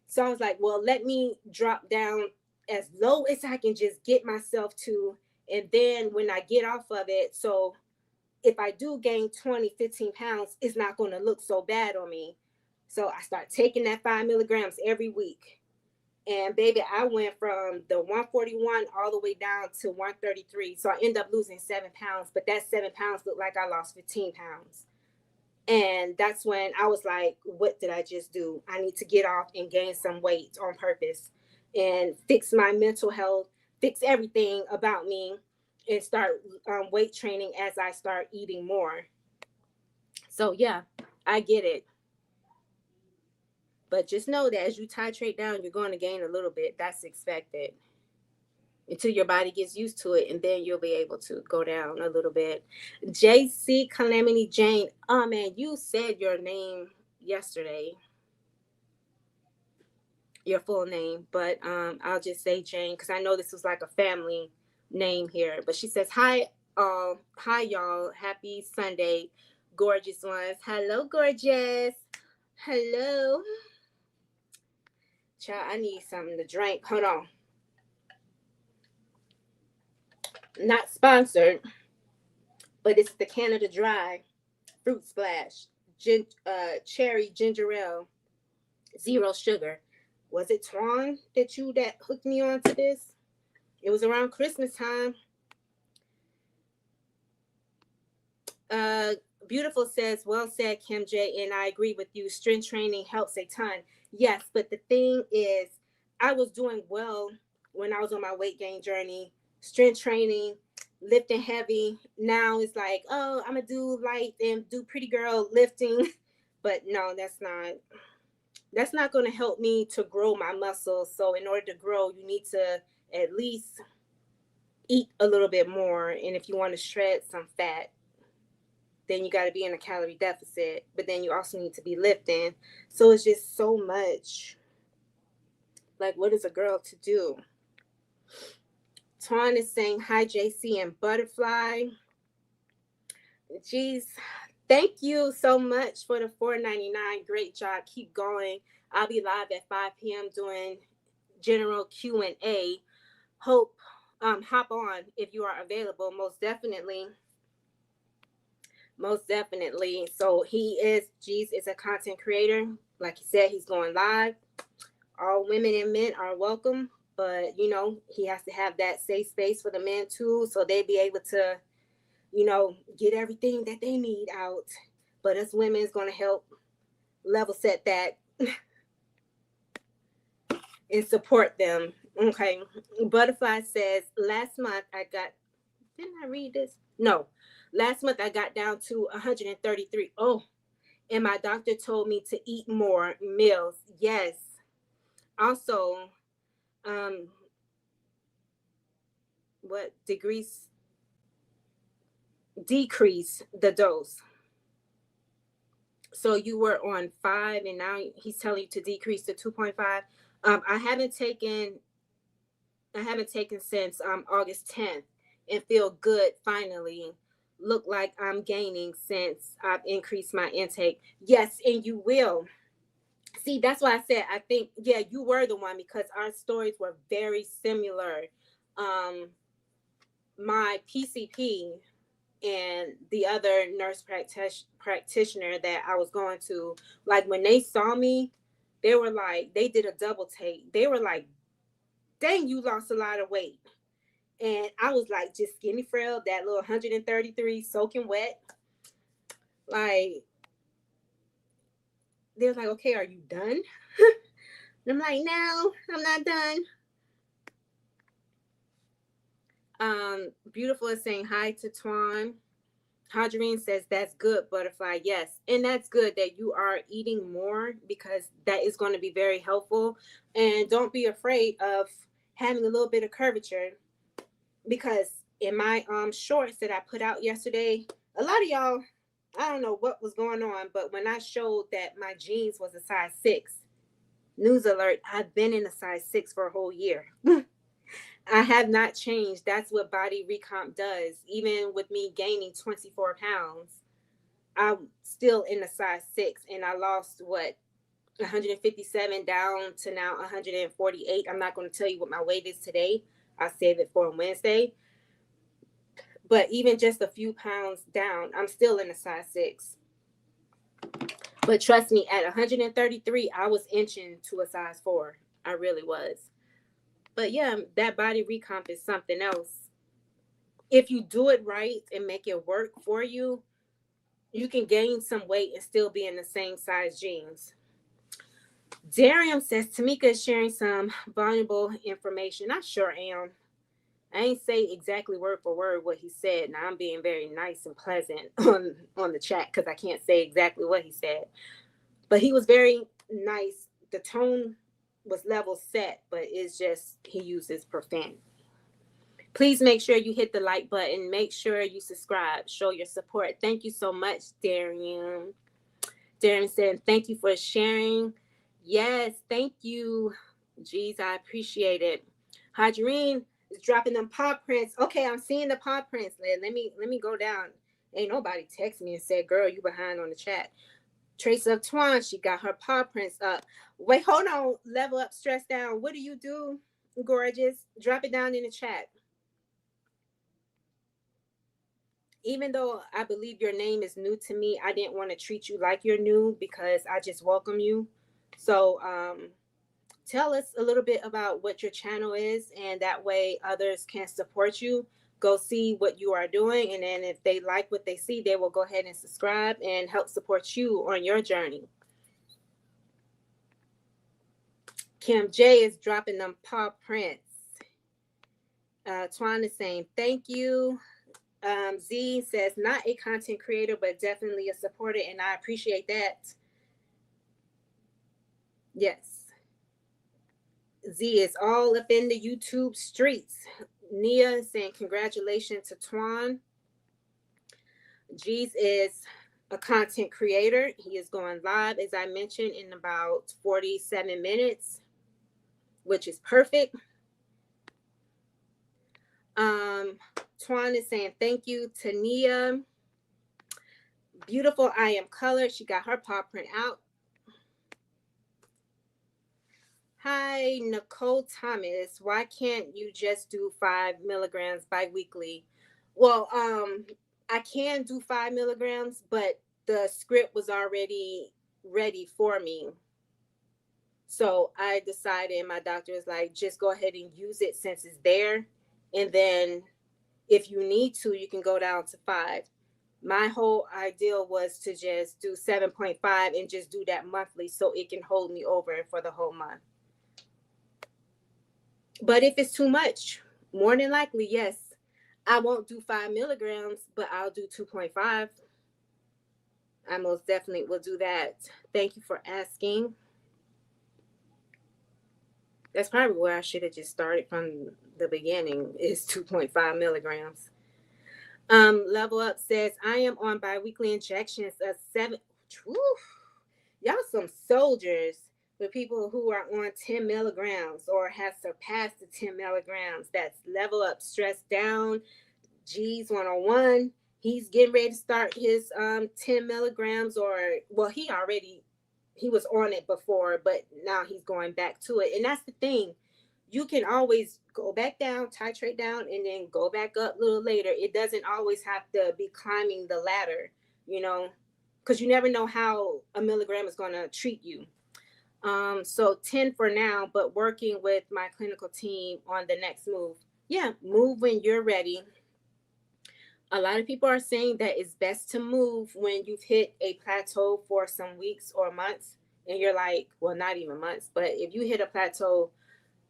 So I was like, well, let me drop down as low as I can just get myself to. And then when I get off of it, so if I do gain 20-15 pounds, it's not going to look so bad on me. So I start taking that 5 milligrams every week. And baby, I went from the 141 all the way down to 133. So I end up losing 7 pounds, but that 7 pounds looked like I lost 15 pounds. And that's when I was like, what did I just do? I need to get off and gain some weight on purpose and fix my mental health, fix everything about me, and start weight training as I start eating more. So yeah, I get it. But just know that as you titrate down, you're going to gain a little bit. That's expected. until your body gets used to it, and then you'll be able to go down a little bit. JC Calamity Jane. Oh man, you said your name yesterday, your full name, but I'll just say Jane because I know this was like a family name here. But she says, hi y'all, happy Sunday, gorgeous ones. Hello, gorgeous. Hello. Child, I need something to drink. Hold on. Not sponsored, but it's the Canada Dry Fruit Splash cherry ginger ale, 0 sugar. Was it Twan that hooked me on to this? It was around Christmas time. Uh, Beautiful says, well said, Kim J, and I agree with you. Strength training helps a ton. Yes, but the thing is, I was doing well when I was on my weight gain journey. Strength training, lifting heavy. Now it's like, oh, I'm gonna do light and do pretty girl lifting. But no, that's not going to help me to grow my muscles. So in order to grow, you need to at least eat a little bit more. And if you want to shred some fat, then you got to be in a calorie deficit. But then you also need to be lifting. So it's just so much. Like, what is a girl to do? Twan is saying, hi, JC and Butterfly. Geez, thank you so much for the $4.99. Great job. Keep going. I'll be live at 5 p.m. doing general Q&A. Hope hop on if you are available. Most definitely. So G's is a content creator. Like he said, he's going live. All women and men are welcome, but he has to have that safe space for the men too, so they be able to get everything that they need out. But us women is going to help level set that and support them. Okay. Butterfly says, didn't I read this? No. Last month I got down to 133. Oh, and my doctor told me to eat more meals. Yes. Also, decrease the dose. So you were on 5 and now he's telling you to decrease to 2.5. I haven't taken since August 10th and feel good finally. Look like I'm gaining since I've increased my intake. Yes, and you will. See, that's why I said I think, yeah, you were the one because our stories were very similar. My PCP and the other nurse practitioner that I was going to, like when they saw me, they were like, they did a double take. They were like, dang, you lost a lot of weight. And I was like, just skinny frail, that little 133 soaking wet. Like, they were like, okay, are you done? And I'm like, no, I'm not done. Beautiful is saying hi to Twan. Hadrine says, that's good, Butterfly. Yes. And that's good that you are eating more because that is going to be very helpful. And don't be afraid of having a little bit of curvature because in my shorts that I put out yesterday, a lot of y'all, I don't know what was going on, but when I showed that my jeans was a size 6, news alert, I've been in a size 6 for a whole year. I have not changed. That's what body recomp does. Even with me gaining 24 pounds, I'm still in a size 6 and I lost 157 down to now 148. I'm not going to tell you what my weight is today. I'll save it for Wednesday. But even just a few pounds down, I'm still in a size 6. But trust me, at 133, I was inching to a size 4. I really was. But yeah, that body recomp is something else. If you do it right and make it work for you, you can gain some weight and still be in the same size jeans. Darium says, Tamika is sharing some valuable information. I sure am. I ain't say exactly word for word what he said. Now I'm being very nice and pleasant on the chat because I can't say exactly what he said. But he was very nice. The tone was level set, but it's just he uses profanity. Please make sure you hit the like button. Make sure you subscribe. Show your support. Thank you so much, Darian. Darren said, thank you for sharing. Yes, thank you. Jeez, I appreciate it. Hadreen is dropping them paw prints. Okay, I'm seeing the paw prints. Let me go down. Ain't nobody text me and said, girl, you behind on the chat. Trace of Twan, she got her paw prints up. Wait, hold on. Level up, stress down. What do you do, gorgeous? Drop it down in the chat. Even though I believe your name is new to me, I didn't want to treat you like you're new because I just welcome you. So tell us a little bit about what your channel is, and that way others can support you. Go see what you are doing, and then if they like what they see, they will go ahead and subscribe and help support you on your journey. Kim J is dropping them paw prints. Twan is saying thank you. Z says, not a content creator, but definitely a supporter, and I appreciate that. Yes. Z is all up in the YouTube streets. Nia is saying, congratulations to Twan. G's is a content creator. He is going live, as I mentioned, in about 47 minutes, which is perfect. Twan is saying, thank you to Nia. Beautiful, I am colored. She got her paw print out. Hi, Nicole Thomas. Why can't you just do 5 milligrams biweekly? Well, I can do 5 milligrams, but the script was already ready for me. So I decided, my doctor was like, just go ahead and use it since it's there. And then if you need to, you can go down to 5. My whole ideal was to just do 7.5 and just do that monthly so it can hold me over for the whole month. But if it's too much, more than likely, yes, I won't do 5 milligrams, but I'll do 2.5. I most definitely will do that. Thank you for asking. That's probably where I should have just started from the beginning, is 2.5 milligrams. Level Up says, I am on biweekly injections of 7. Whew, y'all some soldiers. For people who are on 10 milligrams or have surpassed the 10 milligrams, that's Level Up, Stress Down, G's 101. He's getting ready to start his 10 milligrams, or, well, he was on it before, but now he's going back to it. And that's the thing. You can always go back down, titrate down, and then go back up a little later. It doesn't always have to be climbing the ladder, because you never know how a milligram is going to treat you. So 10 for now, but working with my clinical team on the next move. Yeah, move when you're ready. A lot of people are saying that it's best to move when you've hit a plateau for some weeks or months. And you're like, well, not even months, but if you hit a plateau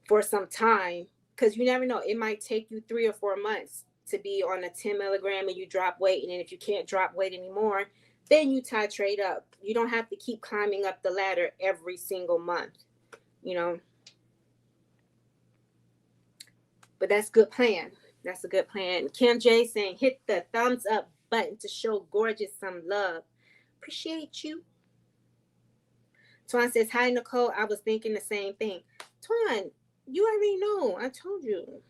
for some time, because you never know, it might take you 3 or 4 months to be on a 10 milligram and you drop weight. And then if you can't drop weight anymore, then you titrate up. You don't have to keep climbing up the ladder every single month, But that's a good plan. That's a good plan. Kim J saying, hit the thumbs up button to show Gorgeous some love. Appreciate you. Twan says, hi, Nicole. I was thinking the same thing. Twan, you already know. I told you.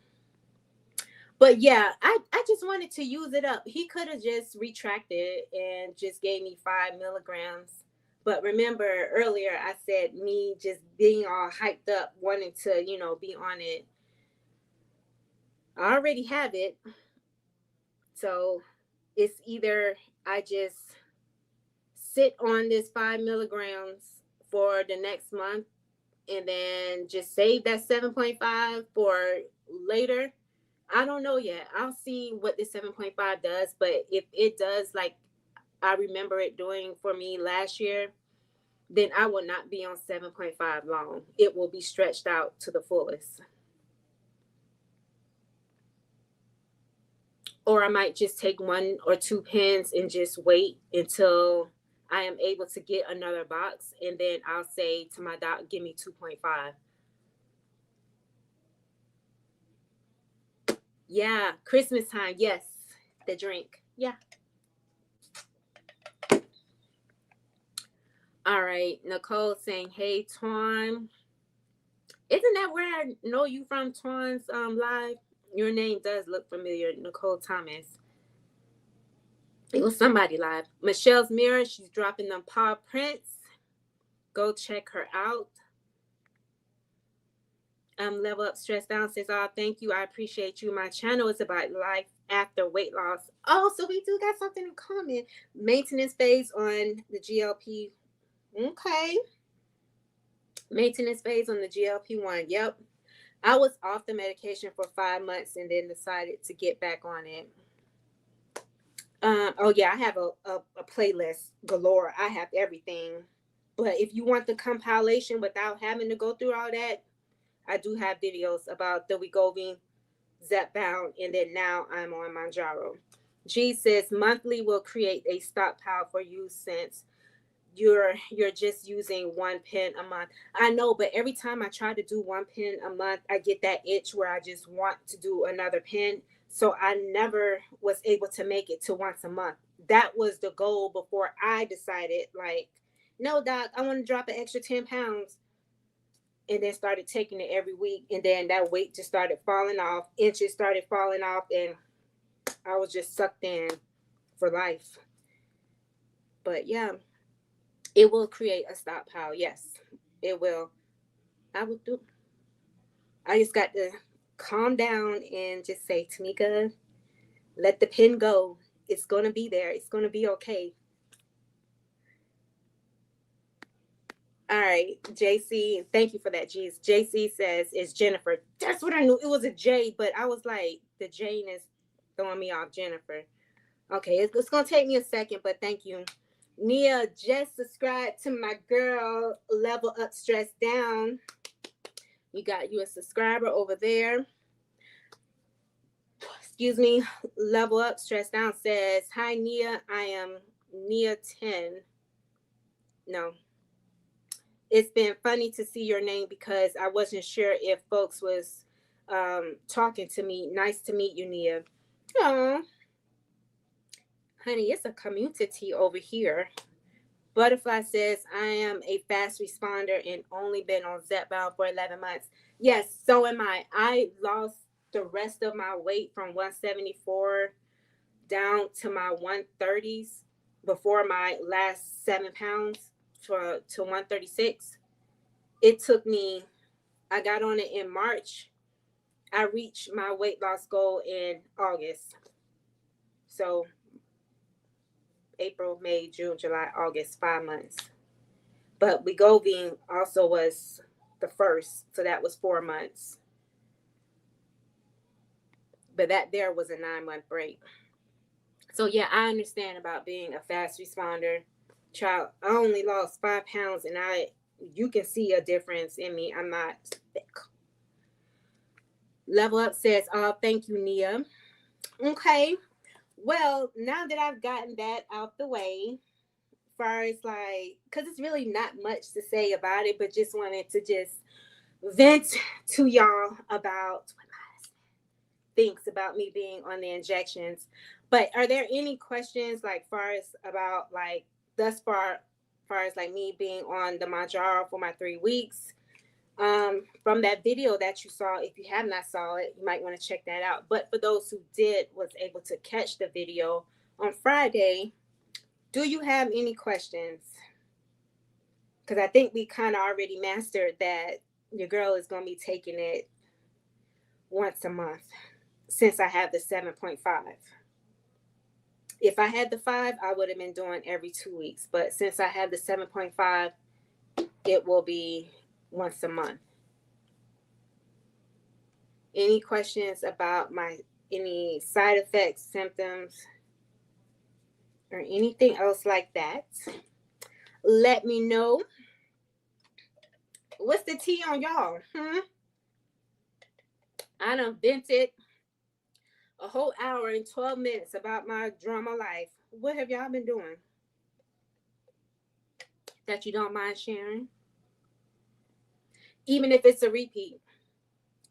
But yeah, I just wanted to use it up. He could have just retracted and just gave me 5 milligrams. But remember earlier, I said me just being all hyped up, wanting to, be on it. I already have it. So it's either I just sit on this 5 milligrams for the next month and then just save that 7.5 for later. I don't know yet. I'll see what the 7.5 does, but if it does like I remember it doing for me last year, then I will not be on 7.5 long. It will be stretched out to the fullest. Or I might just take 1 or 2 pens and just wait until I am able to get another box, and then I'll say to my doc, give me 2.5. Yeah, Christmas time. Yes, the drink. Yeah. All right. Nicole saying, "Hey, Twan. Isn't that where I know you from, Twan's live? Your name does look familiar, Nicole Thomas. It was somebody live. Michelle's Mirror. She's dropping them paw prints. Go check her out. Level Up Stress Down says, "Oh, thank you. I appreciate you. My channel is about life after weight loss." Oh, so we do got something in common. Maintenance phase on the GLP. Okay. Maintenance phase on the GLP-1. Yep. I was off the medication for 5 months and then decided to get back on it. Oh yeah, I have a playlist galore. I have everything. But if you want the compilation without having to go through all that, I do have videos about the Wegovy, Zepbound, and then now I'm on Manjaro. G says monthly will create a stockpile for you since you're just using 1 pen a month. I know, but every time I try to do 1 pen a month, I get that itch where I just want to do another pen. So I never was able to make it to once a month. That was the goal before I decided, like, no, doc, I want to drop an extra 10 pounds. And then started taking it every week. And then that weight just started falling off. Inches started falling off. And I was just sucked in for life. But yeah, it will create a stockpile. Yes, it will. I will do. I just got to calm down and just say, Tamika, let the pen go. It's going to be there. It's going to be okay. All right, JC, thank you for that, G's. JC says, it's Jennifer. That's what I knew. It was a J, but I was like, the Jane is throwing me off, Jennifer. Okay, it's going to take me a second, but thank you. Nia just subscribed to my girl, Level Up Stress Down. You got you a subscriber over there. Excuse me. Level Up Stress Down says, hi, Nia. I am Nia 10. No. It's been funny to see your name because I wasn't sure if folks was talking to me. Nice to meet you, Nia. Oh, honey, it's a community over here. Butterfly says, I am a fast responder and only been on Zepbound for 11 months. Yes, so am I. I lost the rest of my weight from 174 down to my 130s before my last 7 pounds to 136. It took me, I got on it in March. I reached my weight loss goal in August. So April, May, June, July, August, 5 months. But Wegovy also was the first, so that was 4 months. But that there was a 9-month break. So yeah, I understand about being a fast responder. Child, I only lost 5 pounds, and you can see a difference in me. I'm not thick. Level Up says, oh, thank you, Nia. Okay. Well, now that I've gotten that out the way, far as like, because it's really not much to say about it, but just wanted to just vent to y'all about what my husband thinks about me being on the injections. But are there any questions like far as about like thus far as like me being on the Manjaro for my 3 weeks? From that video that you saw, if you have not saw it, you might want to check that out. But for those who was able to catch the video on Friday, do you have any questions? Because I think we kind of already mastered that your girl is going to be taking it once a month since I have the 7.5. If I had the 5, I would have been doing every 2 weeks. But since I have the 7.5, it will be once a month. Any questions about any side effects, symptoms, or anything else like that? Let me know. What's the tea on y'all? I done vented a whole hour and 12 minutes about my drama life. What have y'all been doing that you don't mind sharing? Even if it's a repeat,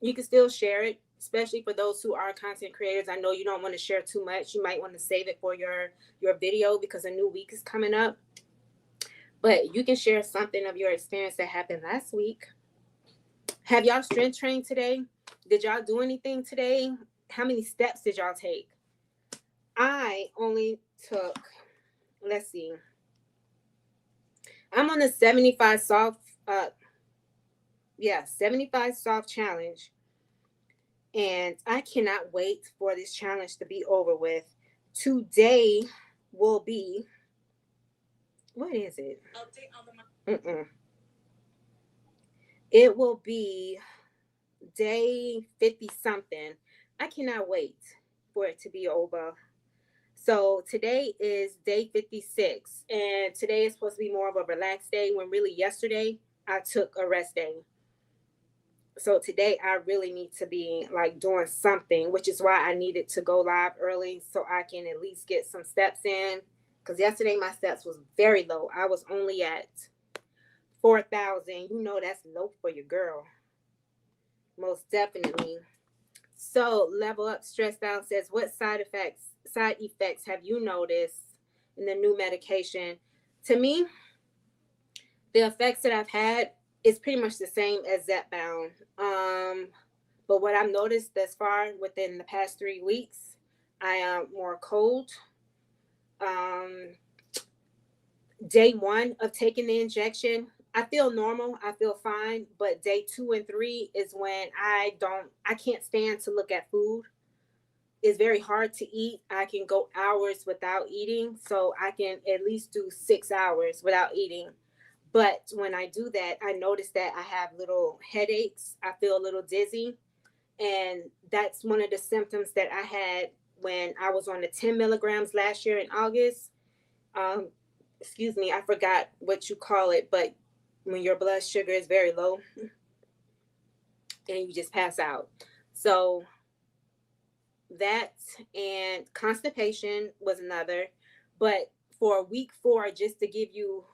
you can still share it. especially for those who are content creators. I know you don't want to share too much. You might want to save it for your video because a new week is coming up. But you can share something of your experience that happened last week. Have y'all strength trained today? Did y'all do anything today? How many steps did y'all take? I only took, let's see. I'm on a 75 soft 75 soft challenge. And I cannot wait for this challenge to be over with. Today will be, what is it? It will be day 50 something. I cannot wait for it to be over. So today is day 56, and today is supposed to be more of a relaxed day when really yesterday I took a rest day. So today I really need to be like doing something, which is why I needed to go live early so I can at least get some steps in. Because yesterday my steps was very low. I was only at 4,000. You know that's low for your girl. Most definitely. So Level Up Stress Down says, what side effects have you noticed in the new medication? To me, the effects that I've had is pretty much the same as Zepbound. But what I've noticed thus far within the past 3 weeks, I am more cold. Day 1 of taking the injection, I feel normal. I feel fine. But day 2 and 3 is when I can't stand to look at food. It's very hard to eat. I can go hours without eating. So I can at least do 6 hours without eating. But when I do that, I notice that I have little headaches. I feel a little dizzy. And that's one of the symptoms that I had when I was on the 10 milligrams last year in August. Excuse me, I forgot what you call it, but when your blood sugar is very low and you just pass out. So that and constipation was another. But for week 4, just to give you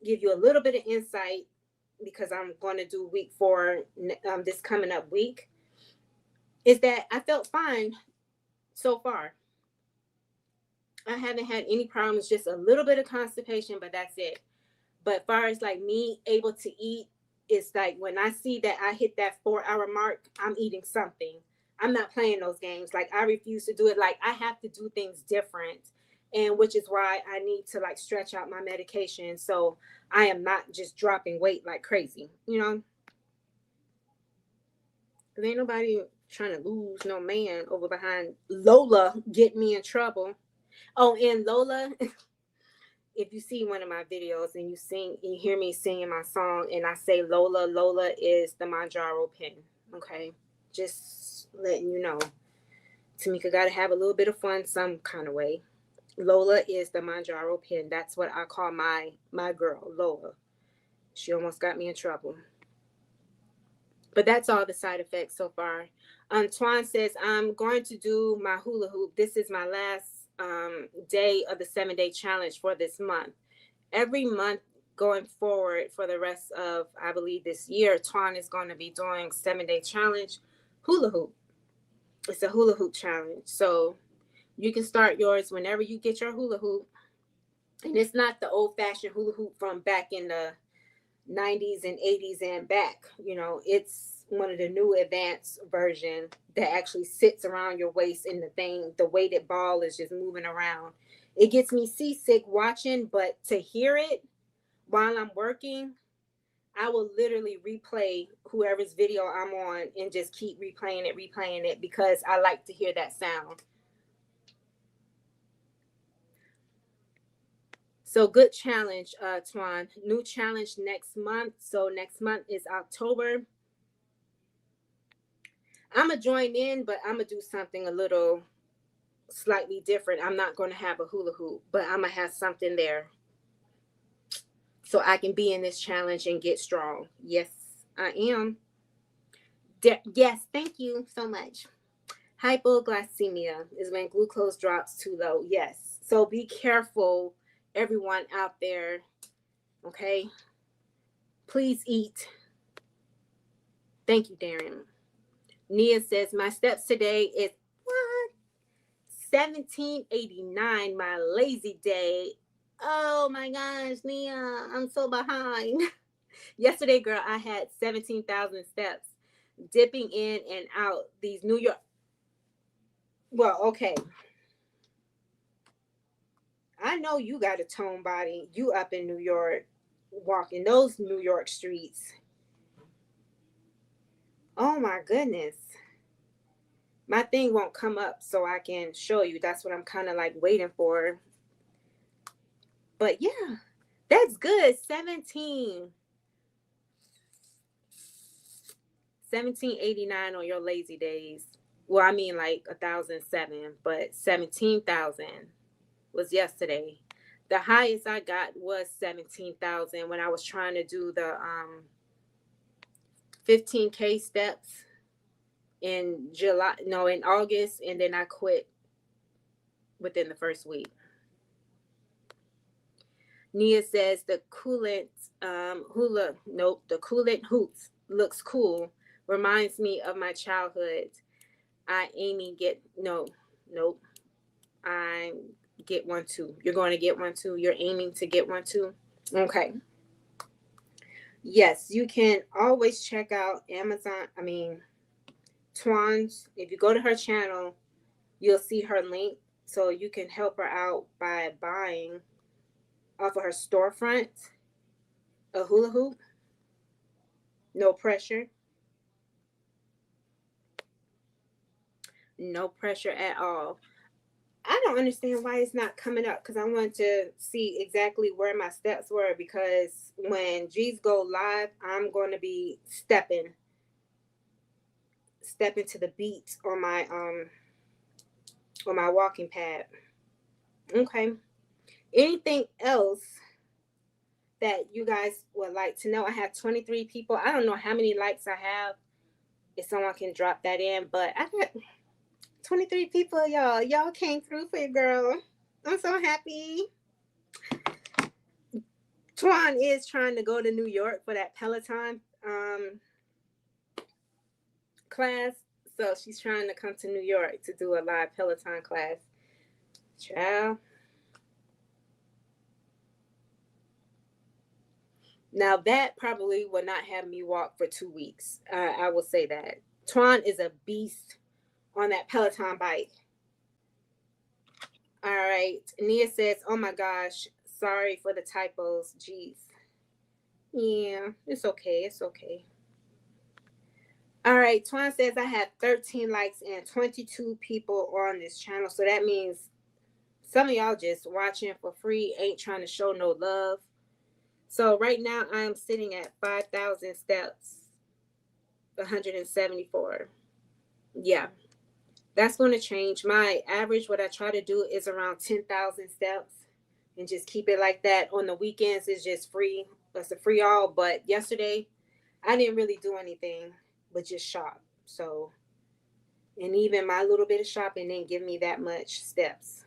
a little bit of insight, because I'm going to do week 4 this coming up week, is that I felt fine so far. I haven't had any problems, just a little bit of constipation, but that's it. But as far as like me able to eat, it's like when I see that I hit that 4-hour mark, I'm eating something. I'm not playing those games. Like I refuse to do it. Like I have to do things different. And which is why I need to like stretch out my medication. So I am not just dropping weight like crazy, you know? There ain't nobody trying to lose no man over behind Lola get me in trouble. Oh, and Lola, if you see one of my videos and you hear me singing my song and I say Lola, Lola is the Manjaro pen. Okay. Just letting you know. Tamika got to have a little bit of fun some kind of way. Lola is the Manjaro pen. That's what I call my girl, Lola. She almost got me in trouble. But that's all the side effects so far. Twan says, I'm going to do my hula hoop. This is my last day of the 7-day challenge for this month. Every month going forward for the rest of, I believe, this year, Twan is going to be doing 7-day challenge hula hoop. It's a hula hoop challenge. So you can start yours whenever you get your hula hoop. And it's not the old-fashioned hula hoop from back in the 90s and 80s and back. You know, it's one of the new advanced version that actually sits around your waist, and the weighted ball is just moving around. It gets me seasick watching, but to hear it while I'm working, I will literally replay whoever's video I'm on and just keep replaying it because I like to hear that sound. So good challenge, Twan. New challenge next month. So next month is October. I'm going to join in, but I'm going to do something a little slightly different. I'm not going to have a hula hoop, but I'm going to have something there so I can be in this challenge and get strong. Yes, I am. Yes, thank you so much. Hypoglycemia is when glucose drops too low. Yes. So be careful, everyone out there. Okay. Please eat. Thank you, Darren. Nia says, my steps today is what? 1789, my lazy day. Oh my gosh, Nia, I'm so behind. Yesterday, girl, I had 17,000 steps, dipping in and out these New York. Well, okay. I know you got a tone body. You up in New York, walking those New York streets. Oh my goodness. My thing won't come up so I can show you. That's what I'm kind of like waiting for. But yeah, that's good. 1789 on your lazy days. Well, I mean like 1,007, but 17,000 was yesterday. The highest I got was 17,000 when I was trying to do the 15K steps in July, no, in August, and then I quit within the first week. Nia says the coolant the coolant hoops looks cool. Reminds me of my childhood. I Amy get nope. I get one too. You're going to get one too. You're aiming to get one too. Okay. Yes, you can always check out Twan's. If you go to her channel, you'll see her link. So you can help her out by buying off of her storefront a hula hoop. No pressure. No pressure at all. I don't understand why it's not coming up because I want to see exactly where my steps were because when G's go live, I'm going to be stepping to the beat on my walking pad. Okay. Anything else that you guys would like to know? I have 23 people. I don't know how many likes I have. If someone can drop that in, but I got 23 people, y'all. Y'all came through for your girl. I'm so happy. Twan is trying to go to New York for that Peloton class. So she's trying to come to New York to do a live Peloton class. Ciao. Now that probably will not have me walk for 2 weeks. I will say that. Twan is a beast on that Peloton bike. All right. Nia says, oh my gosh, sorry for the typos. Jeez. Yeah, it's okay. It's okay. All right. Twan says, I have 13 likes and 22 people on this channel. So that means some of y'all just watching for free, ain't trying to show no love. So right now I am sitting at 5,000 steps, 174. Yeah, that's going to change. My average, what I try to do is around 10,000 steps and just keep it like that. On the weekends, it's just free. It's a free all. But yesterday, I didn't really do anything but just shop. So, and even my little bit of shopping didn't give me that much steps.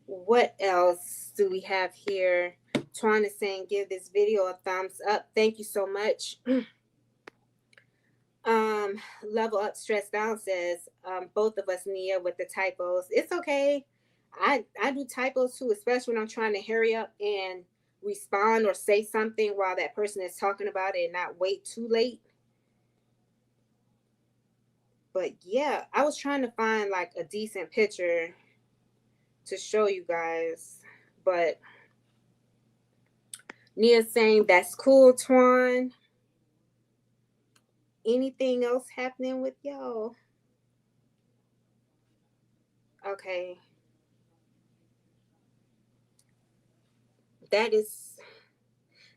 What else do we have here? Twan is saying, give this video a thumbs up. Thank you so much. Level Up Stress Down says, both of us, Nia, with the typos. It's okay. I do typos too, especially when I'm trying to hurry up and respond or say something while that person is talking about it and not wait too late. But yeah, I was trying to find like a decent picture to show you guys. But Nia's saying, that's cool, Twan. Anything else happening with y'all? Okay. That is,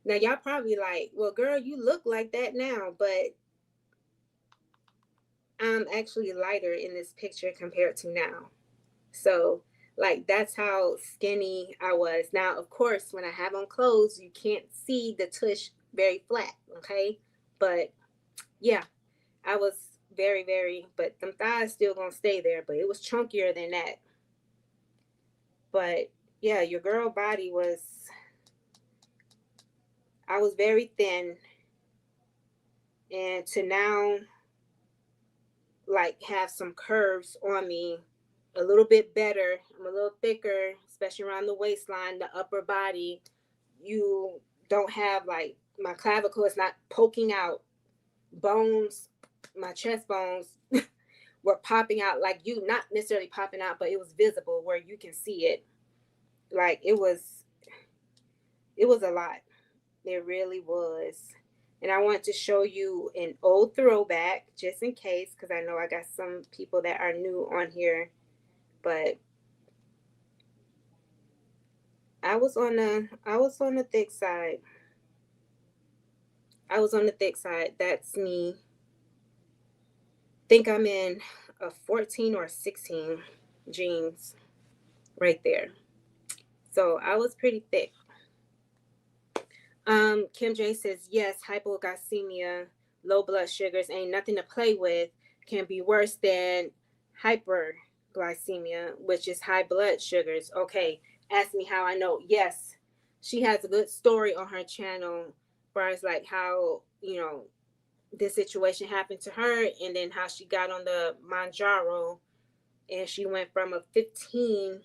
now y'all probably like, well, girl, you look like that now, but I'm actually lighter in this picture compared to now. So, like, that's how skinny I was. Now, of course, when I have on clothes, you can't see the tush very flat, okay? But yeah, I was very, very, but them thighs still gonna stay there, but it was chunkier than that. But yeah, your girl body was, I was very thin. and to now like have some curves on me a little bit better. I'm a little thicker, especially around the waistline, the upper body. You don't have like my clavicle is not poking out. Bones, my chest bones were popping out like you, not necessarily popping out, but it was visible where you can see it. Like it was a lot. It really was. And I want to show you an old throwback just in case, because I know I got some people that are new on here. But I was on the thick side. I was on the thick side. That's me. Think I'm in a 14 or 16 jeans right there. So I was pretty thick. Kim J says, yes, hypoglycemia, low blood sugars ain't nothing to play with. Can be worse than hyperglycemia, which is high blood sugars. Okay, ask me how I know. Yes, she has a good story on her channel as far as like how, this situation happened to her and then how she got on the Manjaro and she went from a 15,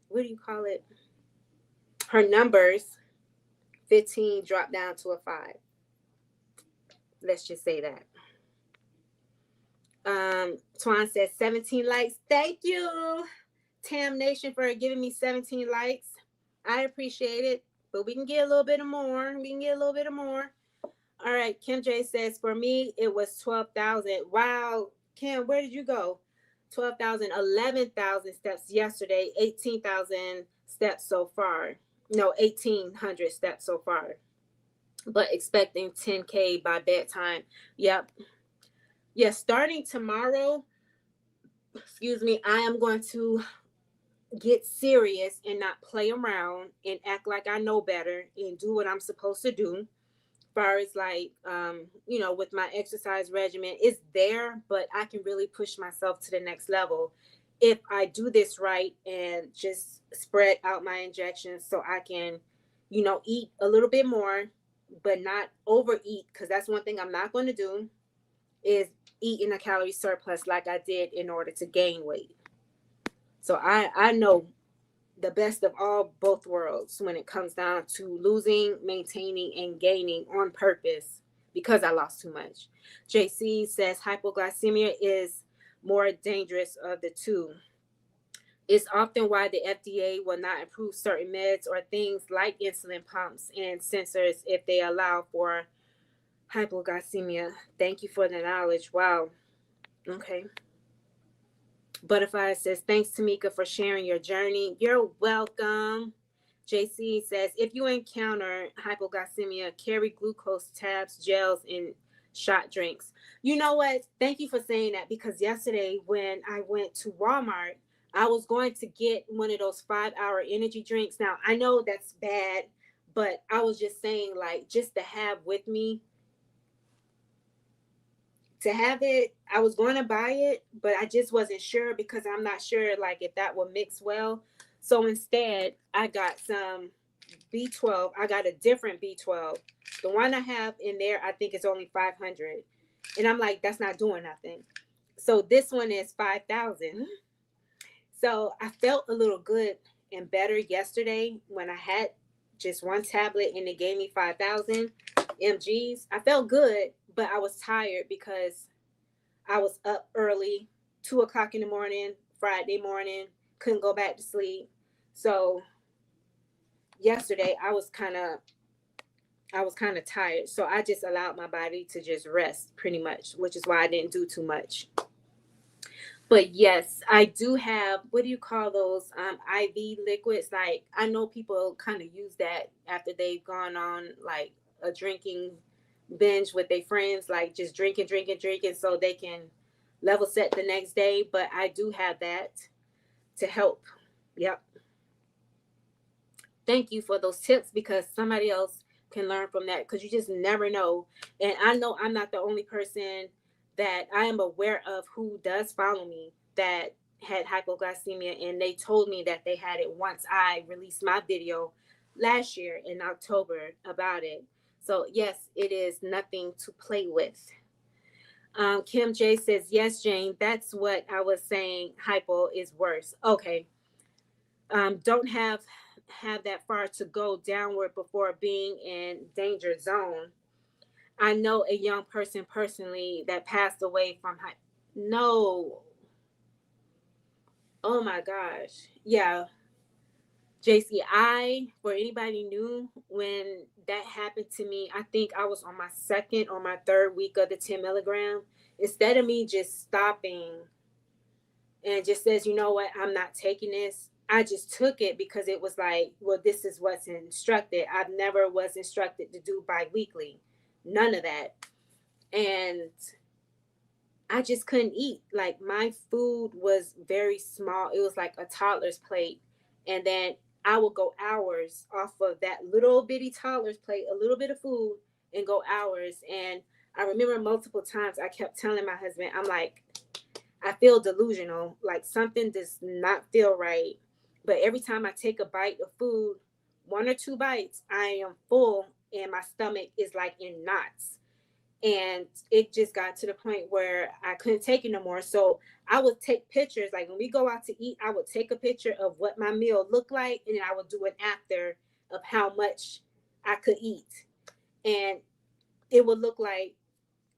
what do you call it? Her numbers 15 dropped down to a 5. Let's just say that. Twan says 17 likes. Thank you, Tam Nation, for giving me 17 likes. I appreciate it, but we can get a little bit more. All right, Kim J says, for me, it was 12,000. Wow, Kim, where did you go? 12,000, 11,000 steps yesterday, 18,000 steps so far. No, 1,800 steps so far. But expecting 10K by bedtime. Yep. Yeah, starting tomorrow, I am going to get serious and not play around and act like I know better and do what I'm supposed to do. As far as like, with my exercise regimen, it's there, but I can really push myself to the next level if I do this right and just spread out my injections so I can, eat a little bit more, but not overeat. Because that's one thing I'm not going to do is eat in a calorie surplus like I did in order to gain weight. So I know the best of all both worlds when it comes down to losing, maintaining, and gaining on purpose because I lost too much. JC says hypoglycemia is more dangerous of the two. It's often why the FDA will not approve certain meds or things like insulin pumps and sensors if they allow for hypoglycemia. Thank you for the knowledge. Wow. Okay. Butterfly says, thanks, Tamika, for sharing your journey. You're welcome. JC says, if you encounter hypoglycemia, carry glucose tabs, gels, and shot drinks. You know what? Thank you for saying that, because yesterday when I went to Walmart, I was going to get one of those 5-hour energy drinks. Now, I know that's bad, but I was just saying, like, just to have with me, to have it. I was going to buy it, but I just wasn't sure because I'm not sure like if that will mix well. So instead, I got some B12. I got a different B12. The one I have in there, I think is only 500. And I'm like, that's not doing nothing. So this one is 5,000. So I felt a little good and better yesterday when I had just one tablet and it gave me 5,000 mgs. I felt good, but I was tired because I was up early, 2 o'clock in the morning, Friday morning, couldn't go back to sleep. So yesterday I was kind of tired. So I just allowed my body to just rest pretty much, which is why I didn't do too much. But yes, I do have, what do you call those IV liquids? Like, I know people kind of use that after they've gone on like a drinking binge with their friends, like just drinking, so they can level set the next day. But I do have that to help. Yep. Thank you for those tips, because somebody else can learn from that, because you just never know. And I know I'm not the only person that I am aware of who does follow me that had hypoglycemia, and they told me that they had it once I released my video last year in October about it. So yes, it is nothing to play with. Kim J says, yes, Jane, that's what I was saying. Hypo is worse. Okay. Don't have that far to go downward before being in danger zone. I know a young person personally that passed away from no. Oh my gosh. Yeah. JC, for anybody new, when that happened to me, I think I was on my second or my third week of the 10 milligram. Instead of me just stopping and just says, you know what, I'm not taking this. I just took it because it was like, well, this is what's instructed. I've never was instructed to do biweekly, none of that. And I just couldn't eat. Like my food was very small. It was like a toddler's plate. And then I would go hours off of that little bitty toddler's plate, a little bit of food, and go hours. And I remember multiple times I kept telling my husband, I'm like, I feel delusional, like something does not feel right. But every time I take a bite of food, one or two bites, I am full and my stomach is like in knots. And it just got to the point where I couldn't take it no more. So I would take pictures. Like when we go out to eat, I would take a picture of what my meal looked like, and then I would do an after of how much I could eat. And it would look like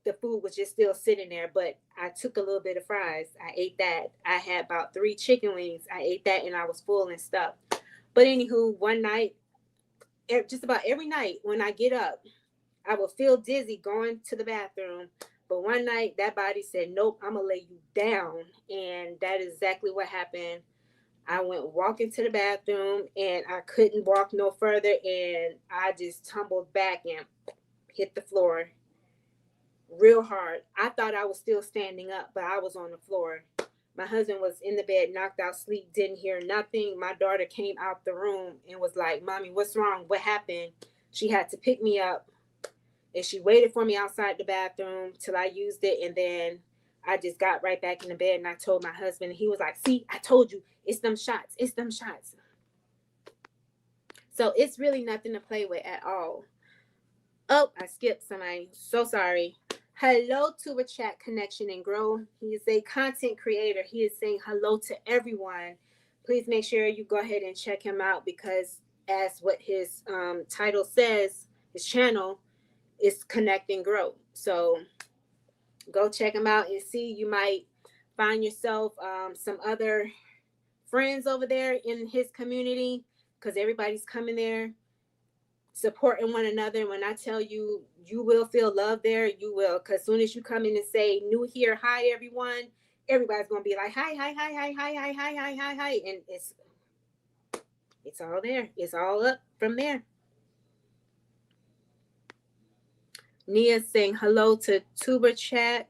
the food was just still sitting there, but I took a little bit of fries. I ate that. I had about 3 chicken wings. I ate that and I was full and stuff. But anywho, one night, just about every night when I get up, I would feel dizzy going to the bathroom. But one night that body said, nope, I'm going to lay you down. And that is exactly what happened. I went walking to the bathroom and I couldn't walk no further. And I just tumbled back and hit the floor real hard. I thought I was still standing up, but I was on the floor. My husband was in the bed, knocked out sleep, didn't hear nothing. My daughter came out the room and was like, Mommy, what's wrong? What happened? She had to pick me up and she waited for me outside the bathroom till I used it. And then I just got right back in the bed and I told my husband, and he was like, see, I told you, it's them shots. It's them shots. So it's really nothing to play with at all. Oh, I skipped somebody. So sorry. Hello to a chat connection and grow. He is a content creator. He is saying hello to everyone. Please make sure you go ahead and check him out because as what his title says, his channel is connect and grow. So go check him out and see. You might find yourself some other friends over there in his community because everybody's coming there supporting one another. When I tell you, you will feel love there, you will. Because as soon as you come in and say, new here, hi, everyone, everybody's going to be like, hi, hi, hi, hi, hi, hi, hi, hi, hi, hi. And it's all there. It's all up from there. Nia saying hello to Tuber Chat.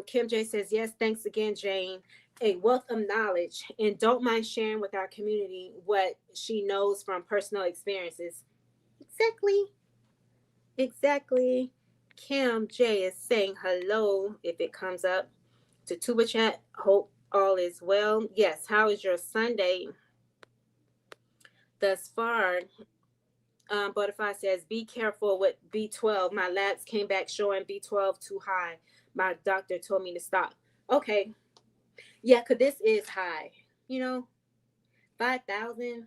Kim J says, yes, thanks again, Jane. A wealth of knowledge and don't mind sharing with our community what she knows from personal experiences. Exactly. Kim J is saying hello if it comes up to Tuba Chat. Hope all is well. Yes, how is your Sunday thus far? Butterfly says, be careful with B12. My labs came back showing B12 too high. My doctor told me to stop. Okay. Yeah, because this is high. 5,000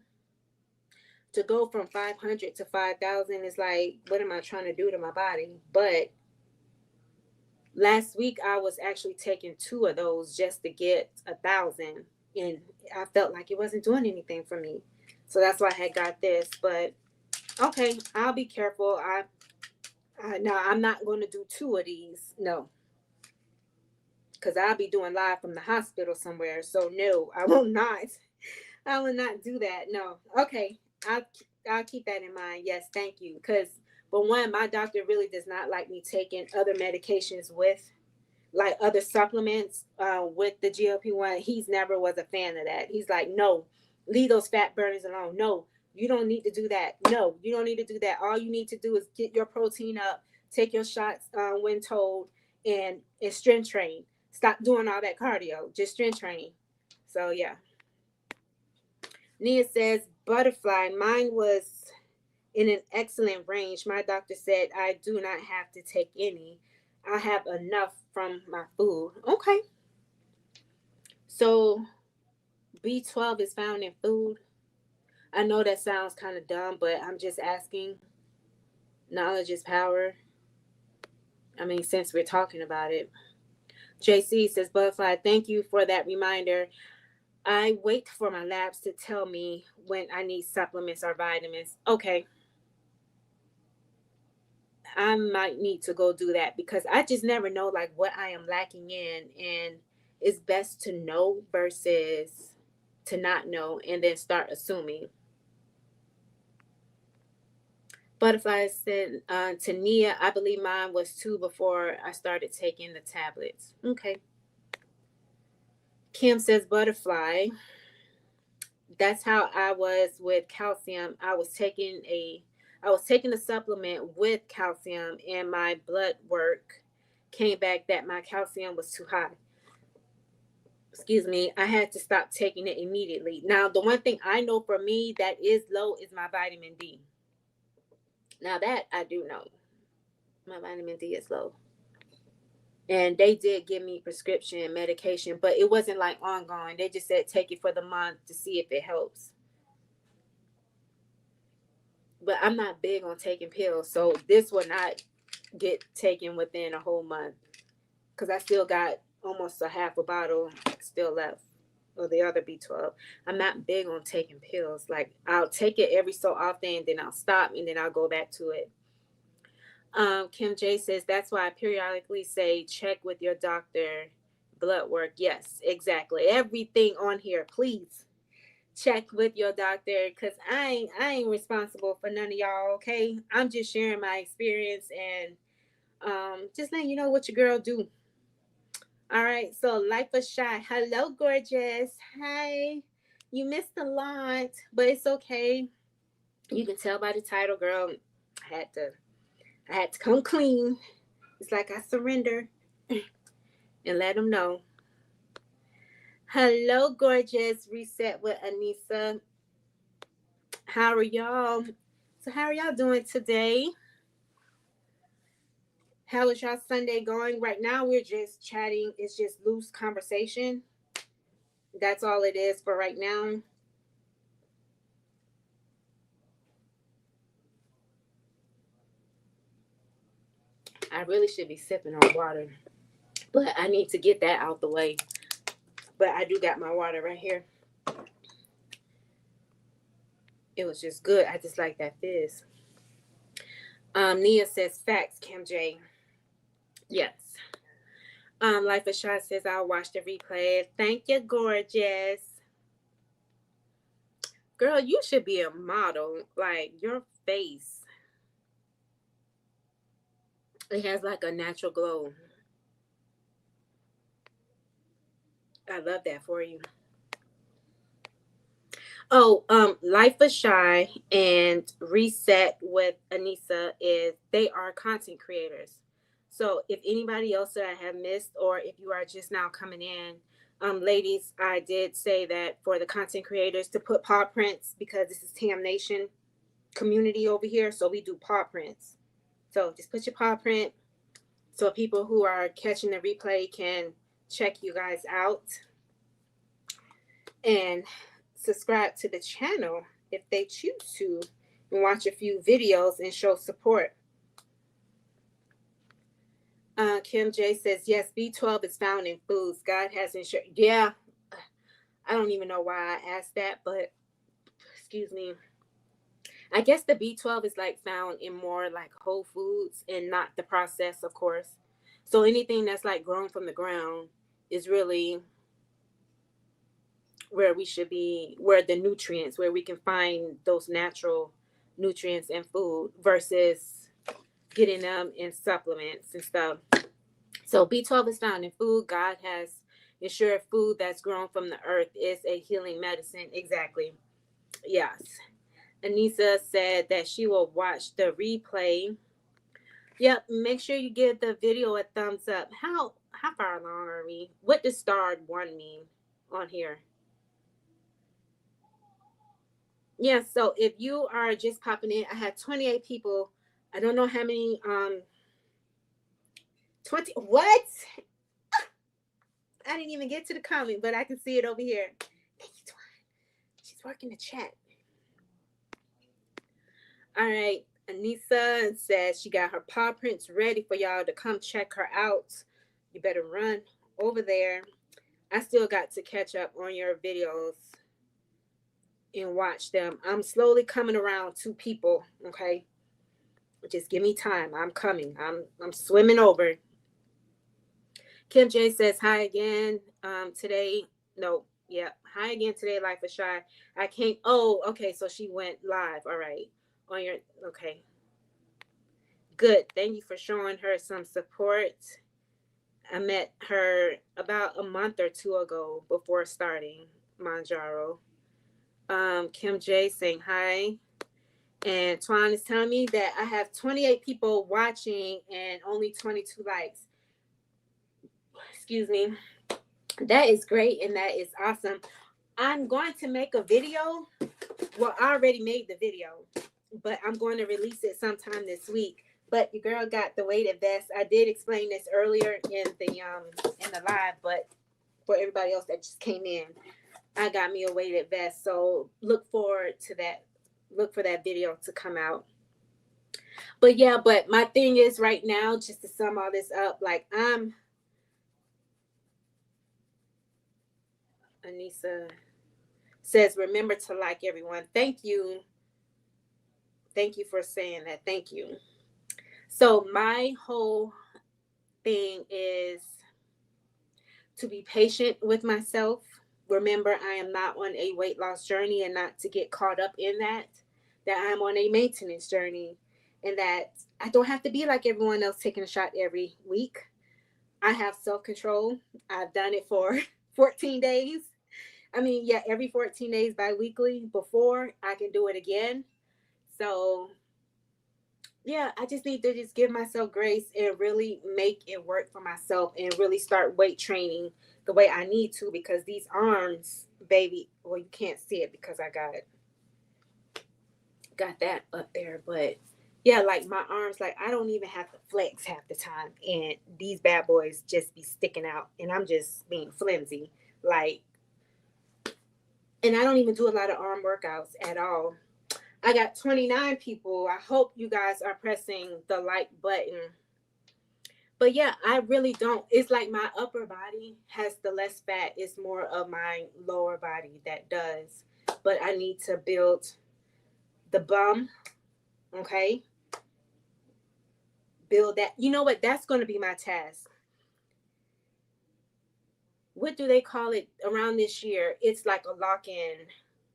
to go from 500 to 5,000 is like, what am I trying to do to my body? But last week I was actually taking 2 of those just to get 1,000. And I felt like it wasn't doing anything for me. So that's why I had got this. But okay, I'll be careful. Now I'm not going to do 2 of these. No. Because I'll be doing live from the hospital somewhere. So no, I will not. I will not do that. No. Okay. I'll keep that in mind. Yes, thank you. Because but one, my doctor really does not like me taking other medications with like other supplements with the GLP-1. He's never was a fan of that. He's like, no, leave those fat burners alone. No, you don't need to do that. No, you don't need to do that. All you need to do is get your protein up, take your shots when told, and strength train. Stop doing all that cardio. Just strength training. So yeah. Nia says, butterfly, mine was in an excellent range. My doctor said I do not have to take any. I have enough from my food. Okay. So B12 is found in food. I know that sounds kind of dumb, but I'm just asking. Knowledge is power. I mean, since we're talking about it. JC says, Butterfly, thank you for that reminder. I wait for my labs to tell me when I need supplements or vitamins. Okay, I might need to go do that because I just never know like what I am lacking in, and it's best to know versus to not know and then start assuming. Butterfly said to Nia, I believe mine was 2 before I started taking the tablets. Okay. Kim says, Butterfly, that's how I was with calcium. I was taking a supplement with calcium, and my blood work came back that my calcium was too high. Excuse me. I had to stop taking it immediately. Now, the one thing I know for me that is low is my vitamin D. Now that I do know, my vitamin D is low. And they did give me prescription medication, but it wasn't like ongoing. They just said take it for the month to see if it helps. But I'm not big on taking pills, so this will not get taken within a whole month because I still got almost a half a bottle still left of the other B12. I'm not big on taking pills. Like I'll take it every so often, then I'll stop, and then I'll go back to it. Kim J says that's why I periodically say check with your doctor, blood work. Yes, exactly. Everything on here, please check with your doctor because I ain't responsible for none of y'all. Okay, I'm just sharing my experience and just letting you know what your girl do. All right, so Life of Shy. Hello, gorgeous. Hi. You missed a lot, but it's okay. You can tell by the title, girl. I had to I had to come clean. It's like I surrender and let them know. Hello, gorgeous. Reset with Anissa. How are y'all? So how are y'all doing today? How is y'all Sunday going? Right now we're just chatting. It's just loose conversation. That's all it is for right now. I really should be sipping on water, but I need to get that out the way. But I do got my water right here. It was just good. I just like that fizz. Nia says facts, Kim J. Yes. Life of Shot says I'll watch the replay. Thank you, gorgeous. Girl, you should be a model. Like your face. It has like a natural glow. I love that for you. Oh, Life of Shy and Reset with Anissa is they are content creators. So if anybody else that I have missed, or if you are just now coming in, ladies, I did say that for the content creators to put paw prints because this is Tam Nation community over here. So we do paw prints. So just put your paw print so people who are catching the replay can check you guys out. And subscribe to the channel if they choose to and watch a few videos and show support. Kim J says, yes, B12 is found in foods. God has ensured. Yeah, I don't even know why I asked that, but excuse me. I guess the B12 is like found in more like whole foods and not the process, of course. So anything that's like grown from the ground is really where we should be, where the nutrients, where we can find those natural nutrients in food versus getting them in supplements and stuff. So B12 is found in food. God has ensured food that's grown from the earth is a healing medicine. Exactly. Yes. Anissa said that she will watch the replay. Yep. Make sure you give the video a thumbs up. How far along are we? What does starred one mean on here? Yeah, so if you are just popping in, I had 28 people. I don't know how many 20 what? I didn't even get to the comment, but I can see it over here. Thank you, Twine. She's working the chat. All right. Anissa says she got her paw prints ready for y'all to come check her out. You better run over there. I still got to catch up on your videos and watch them. I'm slowly coming around to people, okay? Just give me time. I'm coming. I'm swimming over. Kim J says hi again. Today, no, yeah, hi again today. Life is shy. I can't. Oh, okay. So she went live. All right, on your okay. Good. Thank you for showing her some support. I met her about a month or two ago before starting Manjaro. Kim J saying hi. And Twan is telling me that I have 28 people watching and only 22 likes. Excuse me. That is great and that is awesome. I'm going to make a video. Well, I already made the video, but I'm going to release it sometime this week. But your girl got the weighted vest. I did explain this earlier in the live, but for everybody else that just came in, I got me a weighted vest. So look forward to that. Look for that video to come out. But yeah, but my thing is right now, just to sum all this up, like Anissa says, remember to like everyone. Thank you. Thank you for saying that. Thank you. So my whole thing is to be patient with myself. Remember, I am not on a weight loss journey and not to get caught up in that I'm on a maintenance journey and that I don't have to be like everyone else taking a shot every week. I have self-control. I've done it for 14 days. I mean, yeah, every 14 days bi-weekly before I can do it again. So yeah, I just need to just give myself grace and really make it work for myself and really start weight training the way I need to because these arms, baby, well, you can't see it because I got that up there, but yeah, like my arms, like I don't even have to flex half the time, and these bad boys just be sticking out, and I'm just being flimsy, like, and I don't even do a lot of arm workouts at all. I got 29 people. I hope you guys are pressing the like button. But yeah, I really don't. It's like my upper body has the less fat. It's more of my lower body that does. But I need to build the bum, okay? Build that. You know what? That's going to be my task. What do they call it around this year? It's like a lock in.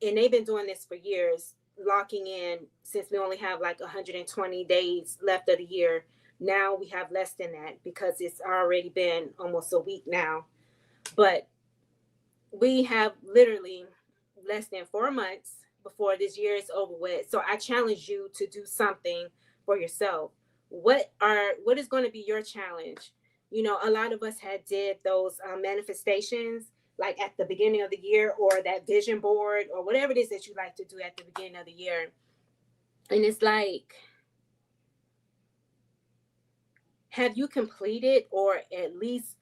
And they've been doing this for years, locking in since we only have like 120 days left of the year. Now we have less than that because it's already been almost a week now. But we have literally less than 4 months before this year is over with. So I challenge you to do something for yourself. What is going to be your challenge? You know, a lot of us had did those manifestations like at the beginning of the year or that vision board or whatever it is that you like to do at the beginning of the year. And it's like, have you completed or at least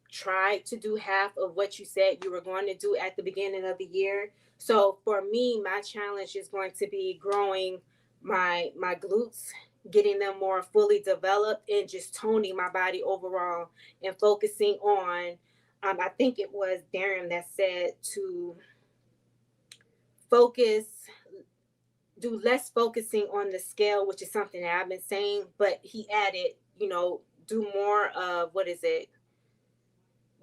tried to do half of what you said you were going to do at the beginning of the year? So for me, my challenge is going to be growing my glutes, getting them more fully developed, and just toning my body overall and focusing on. I think it was Darren that said to focus, do less focusing on the scale, which is something that I've been saying, but he added, do more of what is it,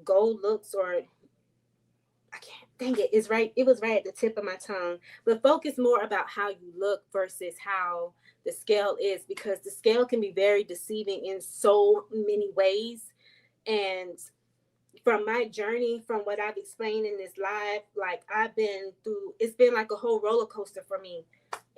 goal looks or I can't, dang it, it's right. It was right at the tip of my tongue. But focus more about how you look versus how the scale is, because the scale can be very deceiving in so many ways. And from my journey, from what I've explained in this live, like I've been through, it's been like a whole roller coaster for me.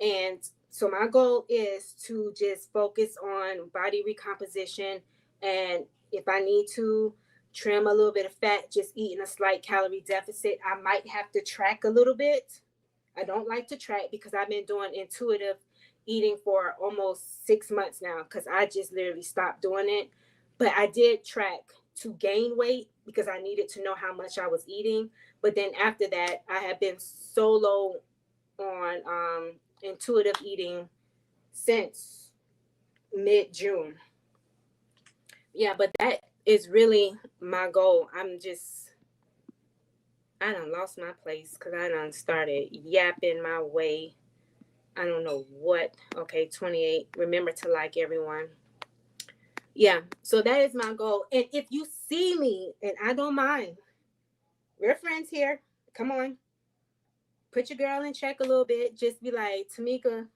And so my goal is to just focus on body recomposition. And if I need to trim a little bit of fat, just eating a slight calorie deficit, I might have to track a little bit. I don't like to track because I've been doing intuitive eating for almost 6 months now because I just literally stopped doing it. But I did track to gain weight because I needed to know how much I was eating. But then after that, I have been solo on intuitive eating since mid-June. Yeah, but that is really my goal. I done lost my place because I done started yapping my way. I don't know what. Okay, 28. Remember to like everyone. Yeah, so that is my goal. And if you see me, and I don't mind, we're friends here. Come on. Put your girl in check a little bit. Just be like, Tamika,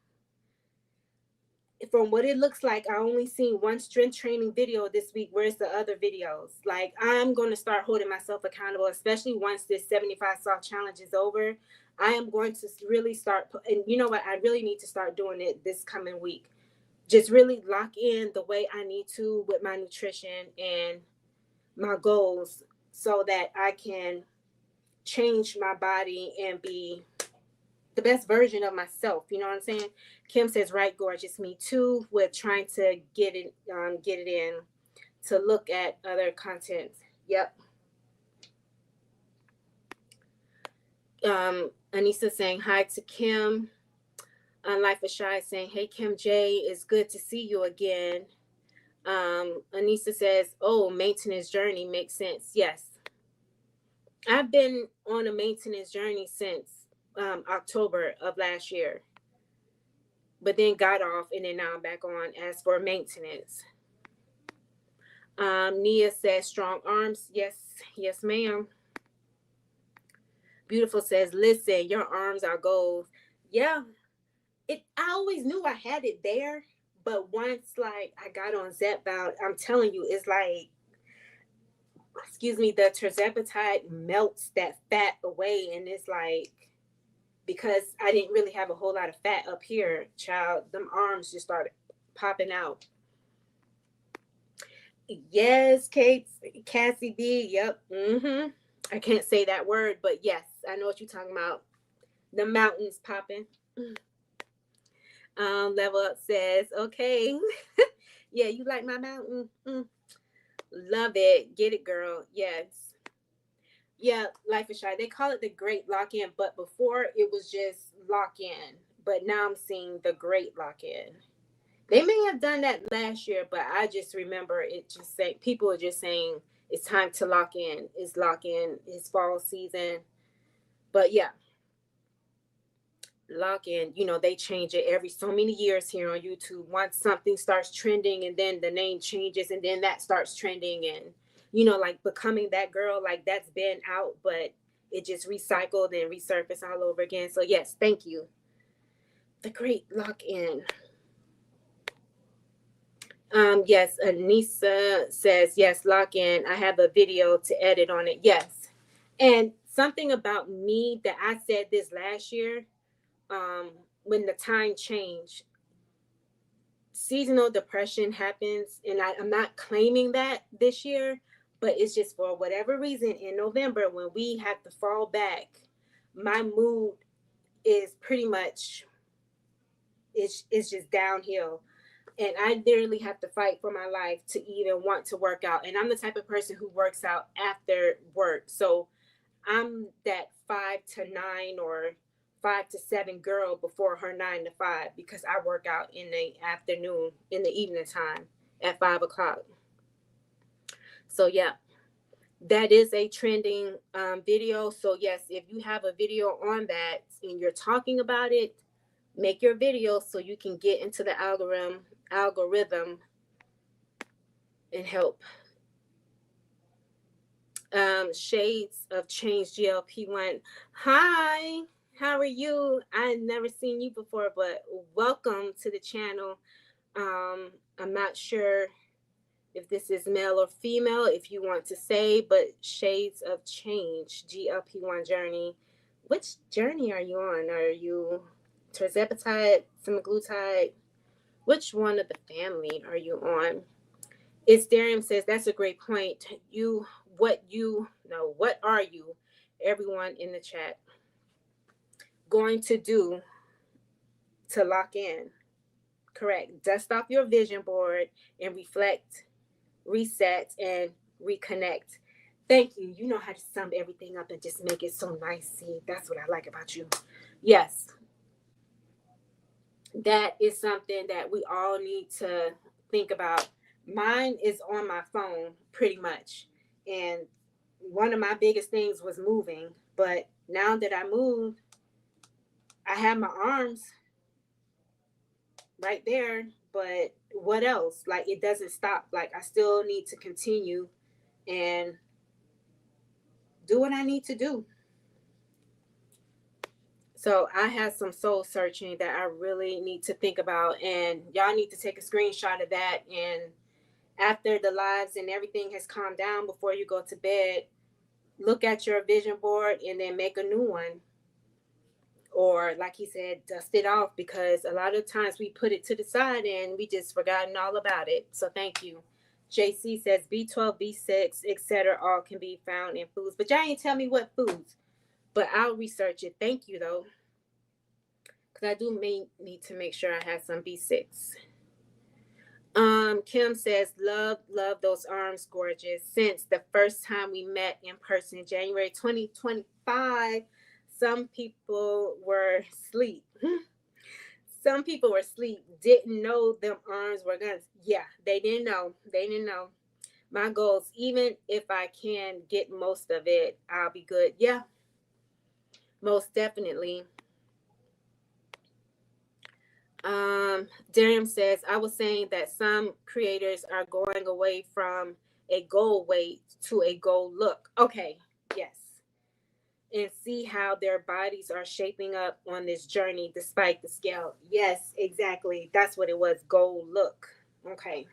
from what it looks like, I only seen one strength training video this week. Where's the other videos? Like, I'm going to start holding myself accountable, especially once this 75 soft challenge is over. I am going to really start, and you know what? I really need to start doing it this coming week. Just really lock in the way I need to with my nutrition and my goals so that I can change my body and be the best version of myself. You know what I'm saying? Kim says, right, gorgeous. Me too. With trying to get it in to look at other content. Yep. Anissa saying hi to Kim. Life is Shy saying, hey, Kim J, it's good to see you again. Anissa says, oh, maintenance journey makes sense. Yes. I've been on a maintenance journey since October of last year, but then got off, and then now I'm back on as for maintenance. Nia says, strong arms. Yes, yes, ma'am. Beautiful says, listen, your arms are goals. Yeah, I always knew I had it there, but once like I got on Zepbound, I'm telling you, it's like, excuse me, the terzepatide melts that fat away, and it's like, because I didn't really have a whole lot of fat up here, child, them arms just started popping out. Yes, Cassie B. Yep. I can't say that word, but yes, I know what you're talking about. The mountains popping. Level Up says, okay. Yeah, you like my mountain? Love it. Get it, girl. Yes. Yeah, Life is Shy. They call it the Great Lock-In, but before it was just lock-in. But now I'm seeing the Great Lock-In. They may have done that last year, but I just remember it just saying, people are just saying it's time to lock in. It's lock in. It's fall season. But yeah, lock in. You know, they change it every so many years here on YouTube. Once something starts trending and then the name changes and then that starts trending and, you know, like becoming that girl, like that's been out, but it just recycled and resurfaced all over again. So yes, thank you. The Great Lock In. Yes, Anissa says, yes, lock in. I have a video to edit on it. Yes. And something about me that I said this last year, when the time changed, seasonal depression happens. And I'm not claiming that this year, but it's just for whatever reason in November when we have to fall back, my mood is pretty much, it's just downhill. And I literally have to fight for my life to even want to work out. And I'm the type of person who works out after work. So I'm that 5 to 9 or 5 to 7 girl before her 9 to 5 because I work out in the afternoon, in the evening time at 5 o'clock. So yeah, that is a trending video. So yes, if you have a video on that and you're talking about it, make your video so you can get into the algorithm and help. Shades of Change GLP-1. Hi, how are you? I've never seen you before, but welcome to the channel. I'm not sure if this is male or female, if you want to say, but Shades of Change GLP-1 journey. Which journey are you on? Are you terzepatide, semaglutide? Which one of the family are you on? Isterium says, that's a great point. What are you? Everyone in the chat. going to do to lock in? Correct. Dust off your vision board and reflect, reset, and reconnect. Thank you. You know how to sum everything up and just make it so nice. See, that's what I like about you. Yes, that is something that we all need to think about. Mine is on my phone pretty much. And one of my biggest things was moving. But now that I moved, I have my arms right there. But what else? Like, it doesn't stop. Like, I still need to continue and do what I need to do. So I have some soul searching that I really need to think about, and y'all need to take a screenshot of that. And after the lives and everything has calmed down, before you go to bed, look at your vision board and then make a new one. Or like he said, dust it off, because a lot of times we put it to the side and we just forgotten all about it. So thank you. JC says B12, B6, etc. all can be found in foods, but y'all ain't tell me what foods. But I'll research it. Thank you though, because I do need to make sure I have some B6. Kim says, love those arms, gorgeous. Since the first time we met in person in January 2025, some people were asleep. Some people were asleep, didn't know them arms were guns. Yeah, they didn't know. They didn't know. My goals, even if I can get most of it, I'll be good. Yeah, most definitely. Darium says, I was saying that some creators are going away from a goal weight to a goal look. Okay, yes. And see how their bodies are shaping up on this journey despite the scale. Yes, exactly. That's what it was. Goal look. Okay.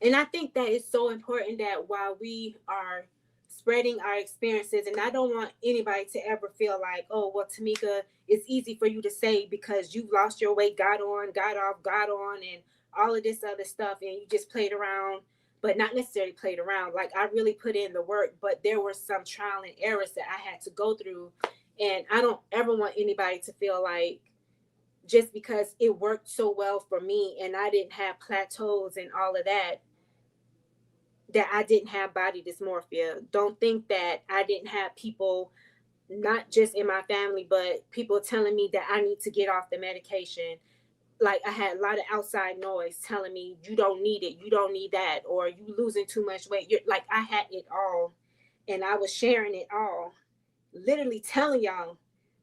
And I think that is so important, that while we are spreading our experiences, and I don't want anybody to ever feel like, oh, well, Tamika, it's easy for you to say because you've lost your weight, got on, got off, got on, and all of this other stuff, and you just played around, but not necessarily played around. Like, I really put in the work, but there were some trial and errors that I had to go through. And I don't ever want anybody to feel like, just because it worked so well for me and I didn't have plateaus and all of that, that I didn't have body dysmorphia. Don't think that I didn't have people, not just in my family, but people telling me that I need to get off the medication. Like, I had a lot of outside noise telling me, you don't need it, you don't need that, or you losing too much weight. You're like, I had it all, and I was sharing it all, literally telling y'all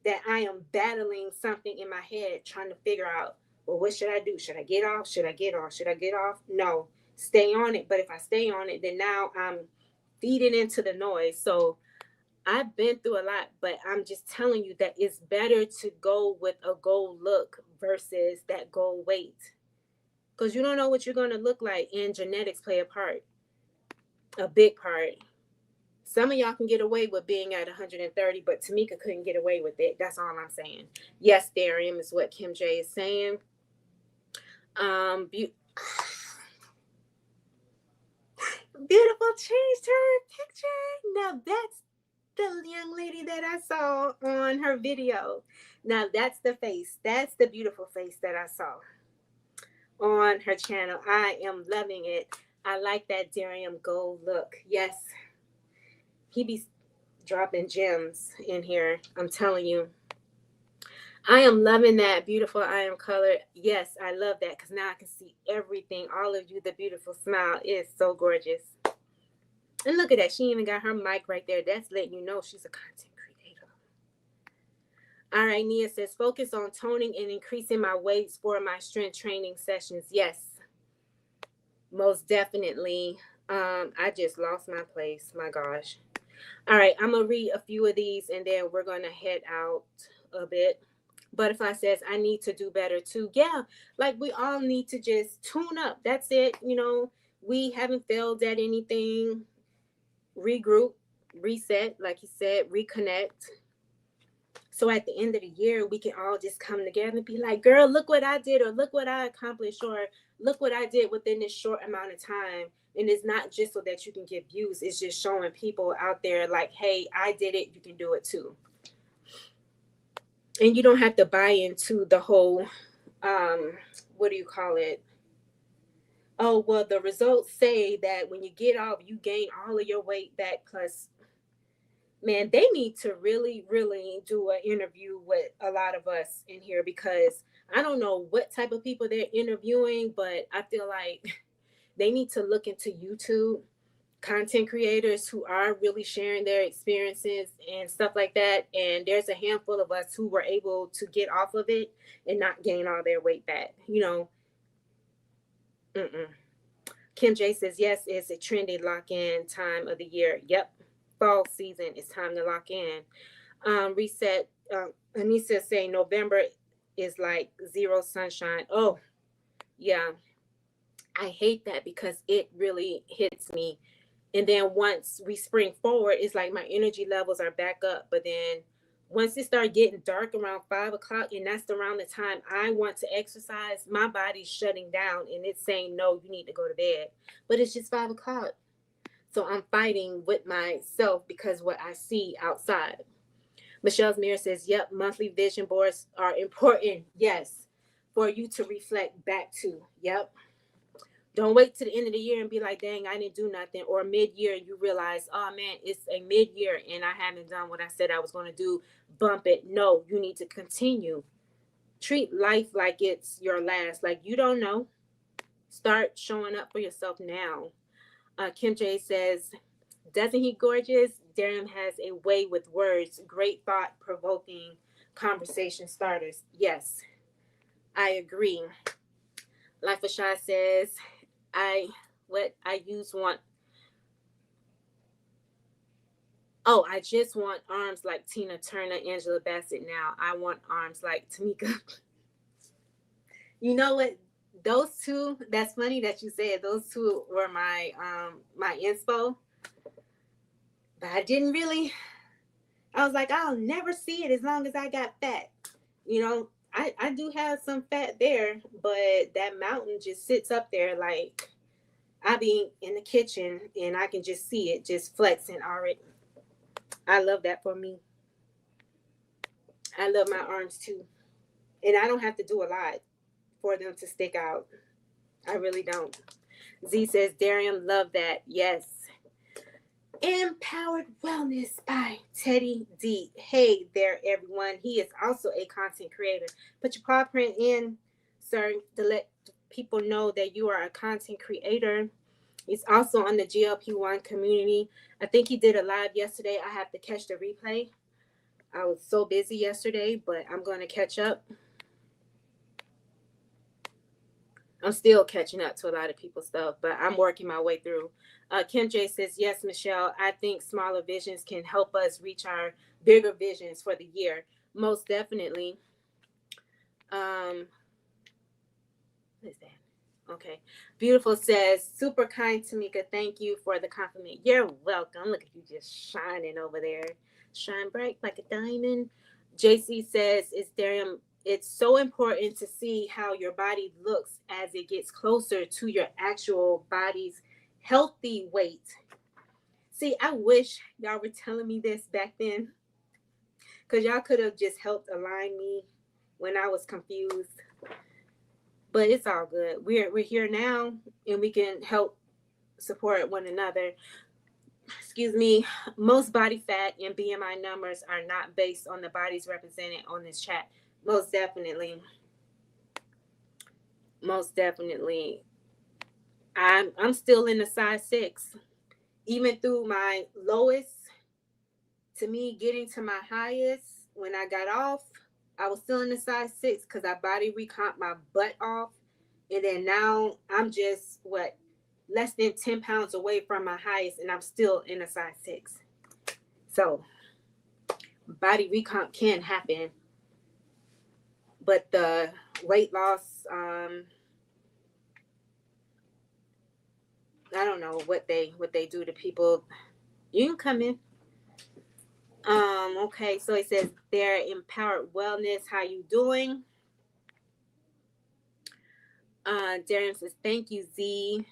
that I am battling something in my head, trying to figure out, well, what should I do? Should I get off? Should I get off? Should I get off? No, stay on it. But if I stay on it, then now I'm feeding into the noise. So I've been through a lot, but I'm just telling you that it's better to go with a goal look versus that goal weight, because you don't know what you're going to look like, and genetics play a big part. Some of y'all can get away with being at 130, but Tamika couldn't get away with it. That's all I'm saying. Yes, Darium is what Kim J is saying. Beautiful changed her picture. Now that's the young lady that I saw on her video. Now that's the face. That's the beautiful face that I saw on her channel. I am loving it. I like that Darium gold look. Yes, he be dropping gems in here. I'm telling you. I am loving that beautiful I am color. Yes, I love that, because now I can see everything. All of you, the beautiful smile is so gorgeous. And look at that. She even got her mic right there. That's letting you know she's a content creator. All right, Nia says, focus on toning and increasing my weights for my strength training sessions. Yes, most definitely. I just lost my place. My gosh. All right, I'm going to read a few of these and then we're going to head out a bit. Butterfly says, I need to do better too. Yeah, like we all need to just tune up. That's it. You know, we haven't failed at anything. Regroup, reset, like you said, reconnect. So at the end of the year, we can all just come together and be like, girl, look what I did, or look what I accomplished, or look what I did within this short amount of time. And it's not just so that you can get views. It's just showing people out there like, hey, I did it. You can do it too. And you don't have to buy into the whole, um, what do you call it? Oh, well, the results say that when you get off, you gain all of your weight back. Plus, man, they need to really, really do an interview with a lot of us in here, because I don't know what type of people they're interviewing, but I feel like they need to look into YouTube content creators who are really sharing their experiences and stuff like that. And there's a handful of us who were able to get off of it and not gain all their weight back. Mm-mm. Kim J says, yes, it's a trendy lock in time of the year. Yep. Fall season, it's time to lock in. Reset. Anissa is saying November is like zero sunshine. Oh, yeah. I hate that because it really hits me. And then once we spring forward, it's like my energy levels are back up. But then once it starts getting dark around 5 o'clock, and that's around the time I want to exercise, my body's shutting down and it's saying, no, you need to go to bed. But it's just 5 o'clock. So I'm fighting with myself because what I see outside. Michelle's Mirror says, yep, monthly vision boards are important. Yes. For you to reflect back to. Yep. Don't wait to the end of the year and be like, dang, I didn't do nothing. Or mid-year, you realize, oh man, it's a mid-year and I haven't done what I said I was going to do. Bump it. No, you need to continue. Treat life like it's your last. Like, you don't know. Start showing up for yourself now. Kim J says, doesn't he gorgeous? Darian has a way with words. Great thought provoking conversation starters. Yes, I agree. Life of Shy says, I what I use want. Oh, I just want arms like Tina Turner, Angela Bassett now. I want arms like Tamika. You know what? Those two, that's funny that you said those two were my inspo. But I didn't really, I was like, I'll never see it as long as I got fat. I do have some fat there, but that mountain just sits up there like I be in the kitchen and I can just see it just flexing already. I love that for me. I love my arms too. And I don't have to do a lot for them to stick out. I really don't. Z says, Darian, love that. Yes. Empowered Wellness by Teddy D. Hey there, everyone. He is also a content creator. Put your paw print in, sir, to let people know that you are a content creator. He's also on the GLP-1 community. I think he did a live yesterday. I have to catch the replay. I was so busy yesterday, but I'm going to catch up. I'm still catching up to a lot of people's stuff, but I'm working my way through. Kim J says, yes, Michelle, I think smaller visions can help us reach our bigger visions for the year. Most definitely. What is that? Okay. Beautiful says, super kind, Tamika. Thank you for the compliment. You're welcome. Look at you just shining over there. Shine bright like a diamond. JC says, it's so important to see how your body looks as it gets closer to your actual body's healthy weight. See, I wish y'all were telling me this back then, because y'all could have just helped align me when I was confused. But it's all good. We're here now, and we can help support one another. Excuse me. Most body fat and BMI numbers are not based on the bodies represented on this chat. Most definitely. Most definitely. I'm still in the size 6. Even through my lowest, to me getting to my highest, when I got off, I was still in the size 6 because I body recomp my butt off. And then now I'm just less than 10 pounds away from my highest, and I'm still in a size 6. So body recomp can happen, but the weight loss, I don't know what they do to people. You can come in. Okay, so it says they're empowered wellness. How you doing? Darren says, thank you, Z.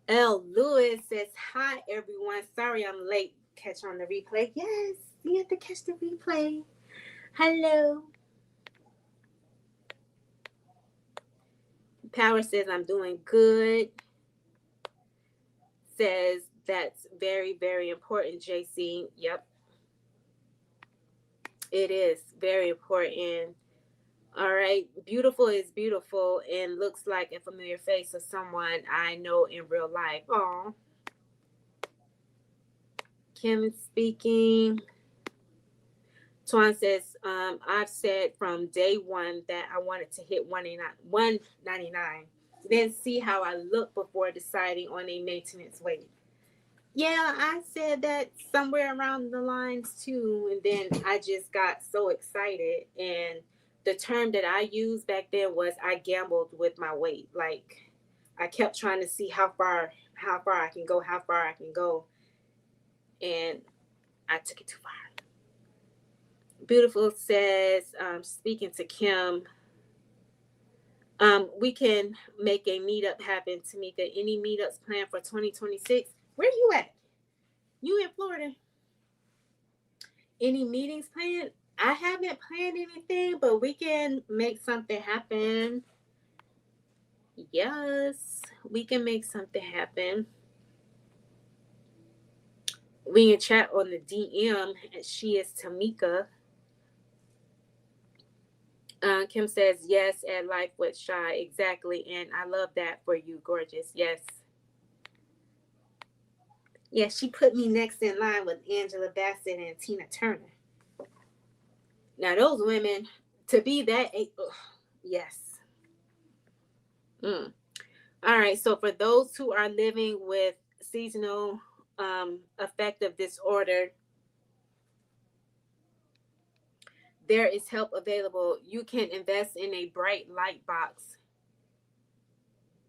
L. Lewis says, hi, everyone. Sorry I'm late. Catch on the replay. Yes, you have to catch the replay. Hello. Power says I'm doing good. Says that's very, very important, JC. Yep, it is very important. All right. Beautiful is beautiful and looks like a familiar face of someone I know in real life. Oh, Kim is speaking. Twan says, I've said from day one that I wanted to hit 199. Then see how I look before deciding on a maintenance weight. Yeah, I said that somewhere around the lines too. And then I just got so excited. And the term that I used back then was I gambled with my weight. Like I kept trying to see how far I can go, how far I can go. And I took it too far. Beautiful says, speaking to Kim, we can make a meetup happen, Tamika. Any meetups planned for 2026? Where you at? You in Florida? Any meetings planned? I haven't planned anything, but we can make something happen. Yes, we can make something happen. We can chat on the DM. She is Tamika. Kim says, yes, at Life with Shy. Exactly. And I love that for you, gorgeous. Yes. Yeah, she put me next in line with Angela Bassett and Tina Turner. Now, those women, to be that, yes. Mm. All right. So, for those who are living with seasonal affective disorder, there is help available. You can invest in a bright light box,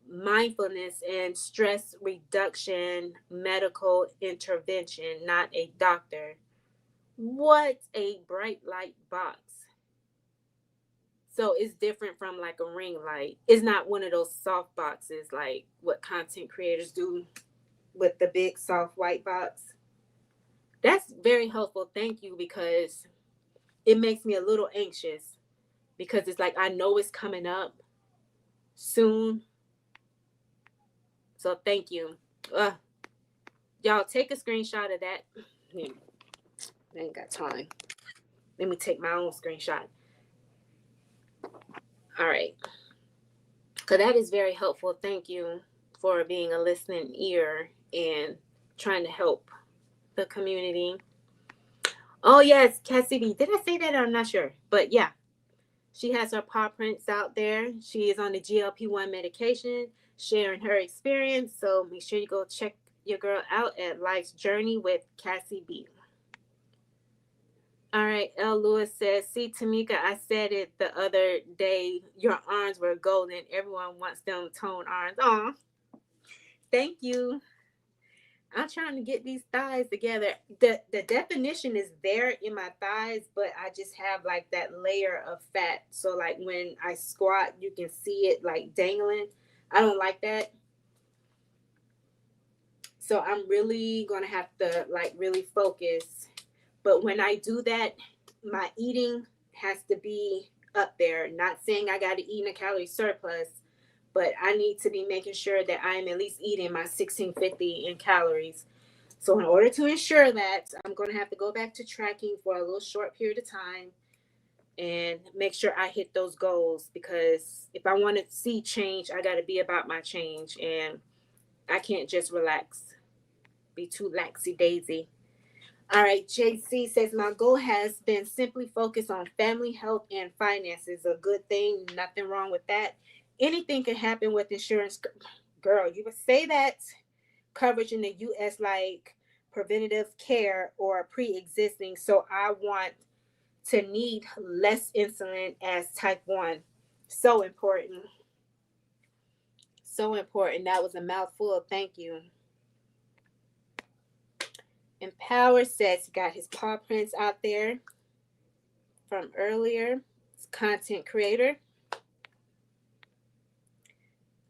mindfulness, and stress reduction medical intervention, not a doctor. What a bright light box. So it's different from like a ring light. It's not one of those soft boxes like what content creators do with the big soft white box. That's very helpful. Thank you, because it makes me a little anxious because it's like I know it's coming up soon. So thank you. Y'all take a screenshot of that. I ain't got time. Let me take my own screenshot. All right. Because that is very helpful. Thank you for being a listening ear and trying to help the community. Oh, yes, Cassidy. Did I say that? I'm not sure. But yeah, she has her paw prints out there. She is on the GLP-1 medication, sharing her experience. So make sure you go check your girl out at Life's Journey with Cassie B. All right, L. Lewis says, see, Tamika, I said it the other day. Your arms were golden. Everyone wants them toned arms. Aw, thank you. I'm trying to get these thighs together. The definition is there in my thighs, but I just have like that layer of fat. So like when I squat, you can see it like dangling. I don't like that. So I'm really gonna have to like really focus. But when I do that, my eating has to be up there. Not saying I gotta eat in a calorie surplus, but I need to be making sure that I'm at least eating my 1650 in calories. So in order to ensure that, I'm going to have to go back to tracking for a little short period of time and make sure I hit those goals, because if I want to see change, I got to be about my change, and I can't just relax, be too laxy daisy. All right, JC says, my goal has been simply focused on family, health, and finances. A good thing, nothing wrong with that. Anything can happen with insurance. Girl, you would say that. Coverage in the US, like preventative care or pre-existing. So I want to need less insulin as type 1. So important. So important. That was a mouthful. Thank you. Empower says he got his paw prints out there from earlier. It's content creator.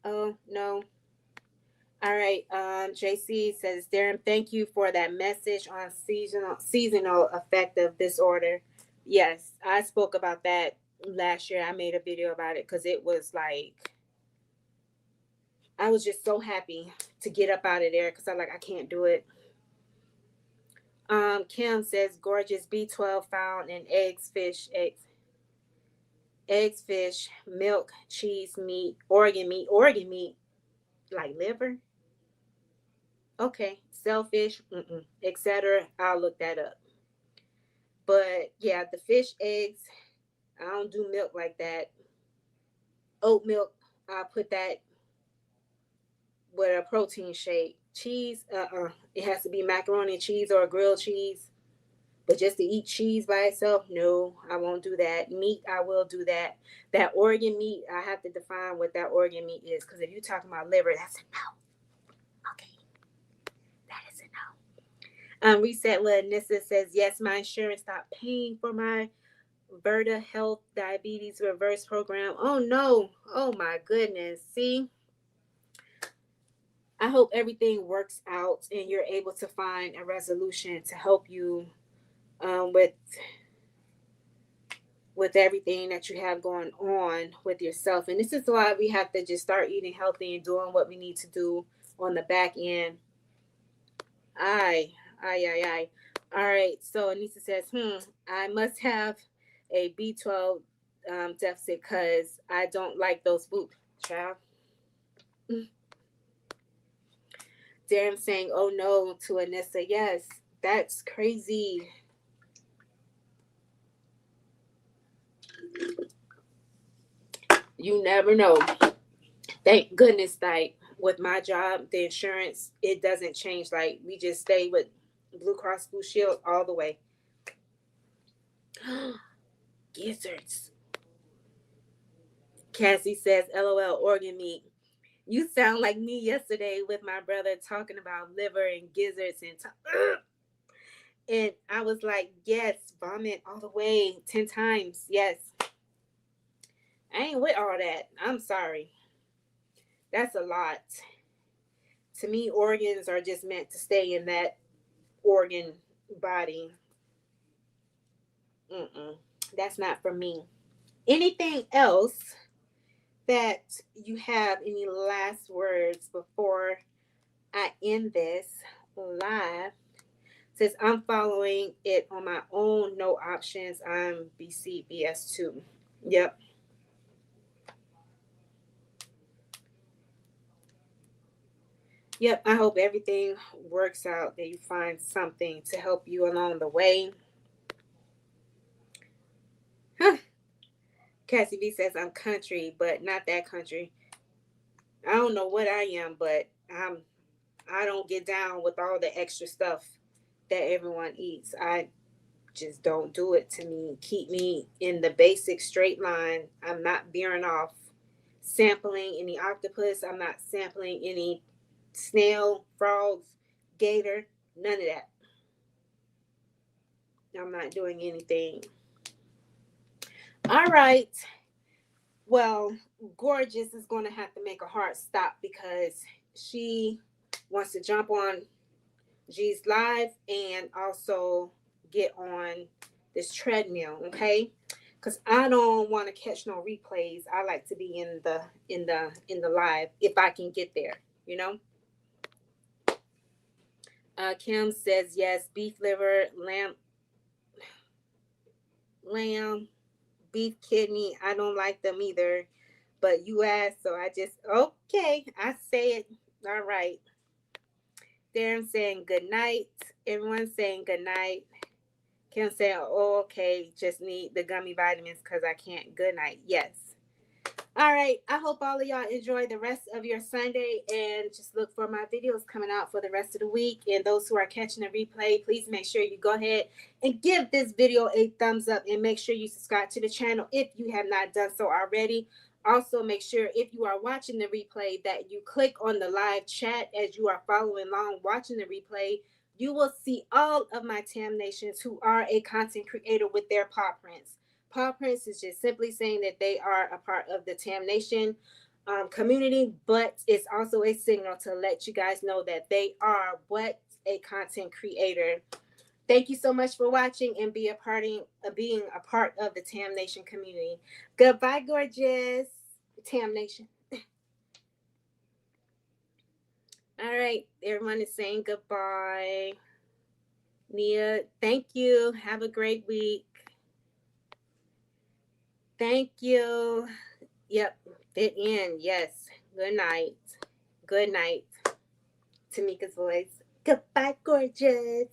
Oh, no. All right. JC says, Darren, thank you for that message on seasonal affective disorder. Yes, I spoke about that last year. I made a video about it because it was like I was just so happy to get up out of there because I can't do it. Kim says gorgeous B12 found in eggs, fish, milk, cheese, organ meat, like liver. Okay, shellfish, etc. I'll look that up. But yeah, the fish, eggs, I don't do milk like that. Oat milk, I'll put that with a protein shake. Cheese, it has to be macaroni and cheese or grilled cheese. But just to eat cheese by itself, no, I won't do that. Meat, I will do that. That organ meat, I have to define what that organ meat is. Because if you're talking about liver, that's a no. Okay, that is a no. Reset with Anissa says, yes, my insurance stopped paying for my Verta Health Diabetes Reverse Program. Oh, no. Oh, my goodness. See? I hope everything works out and you're able to find a resolution to help you with everything that you have going on with yourself. And this is why we have to just start eating healthy and doing what we need to do on the back end. Aye. All right. So Anissa says, I must have a B12 deficit because I don't like those foods. Child. Darren saying, oh no, to Anissa. Yes, that's crazy. You never know. Thank goodness, like with my job, the insurance, it doesn't change. Like we just stay with Blue Cross Blue Shield all the way. Gizzards. Cassie says, LOL, organ meat. You sound like me yesterday with my brother talking about liver and gizzards and I was like, yes, vomit all the way 10 times. Yes. I ain't with all that. I'm sorry. That's a lot. To me, organs are just meant to stay in that organ body. That's not for me. Anything else that you have, any last words before I end this live? Says I'm following it on my own, no options. I'm BCBS2. Yep. Yep. I hope everything works out, that you find something to help you along the way. Huh. Cassie B says I'm country, but not that country. I don't know what I am, but I don't get down with all the extra stuff that everyone eats. I just don't do it to me. Keep me in the basic straight line. I'm not veering off sampling any octopus. I'm not sampling any snail, frogs, gator, none of that. I'm not doing anything. All right. Well, Gorgeous is going to have to make a hard stop because she wants to jump on G's live and also get on this treadmill, okay? Because I don't want to catch no replays. I like to be in the live if I can get there, you know. Kim says yes, beef liver, lamb, beef kidney. I don't like them either, but you asked, so I just okay. I say it. All right. Darren saying good night. Everyone's saying good night. Kim saying, oh, okay, just need the gummy vitamins because I can't. Good night. Yes. All right. I hope all of y'all enjoy the rest of your Sunday and just look for my videos coming out for the rest of the week. And those who are catching the replay, please make sure you go ahead and give this video a thumbs up and make sure you subscribe to the channel if you have not done so already. Also, make sure if you are watching the replay that you click on the live chat as you are following along watching the replay. You will see all of my Tam Nations who are a content creator with their paw prints. Paw Prints is just simply saying that they are a part of the Tam Nation community, but it's also a signal to let you guys know that they are what a content creator Thank you so much for watching and being a part of the Tam Nation community. Goodbye, gorgeous Tam Nation. All right, everyone is saying goodbye. Nia, thank you. Have a great week. Thank you. Yep, fit in. Yes. Good night. Good night. Tamika's voice. Goodbye, gorgeous.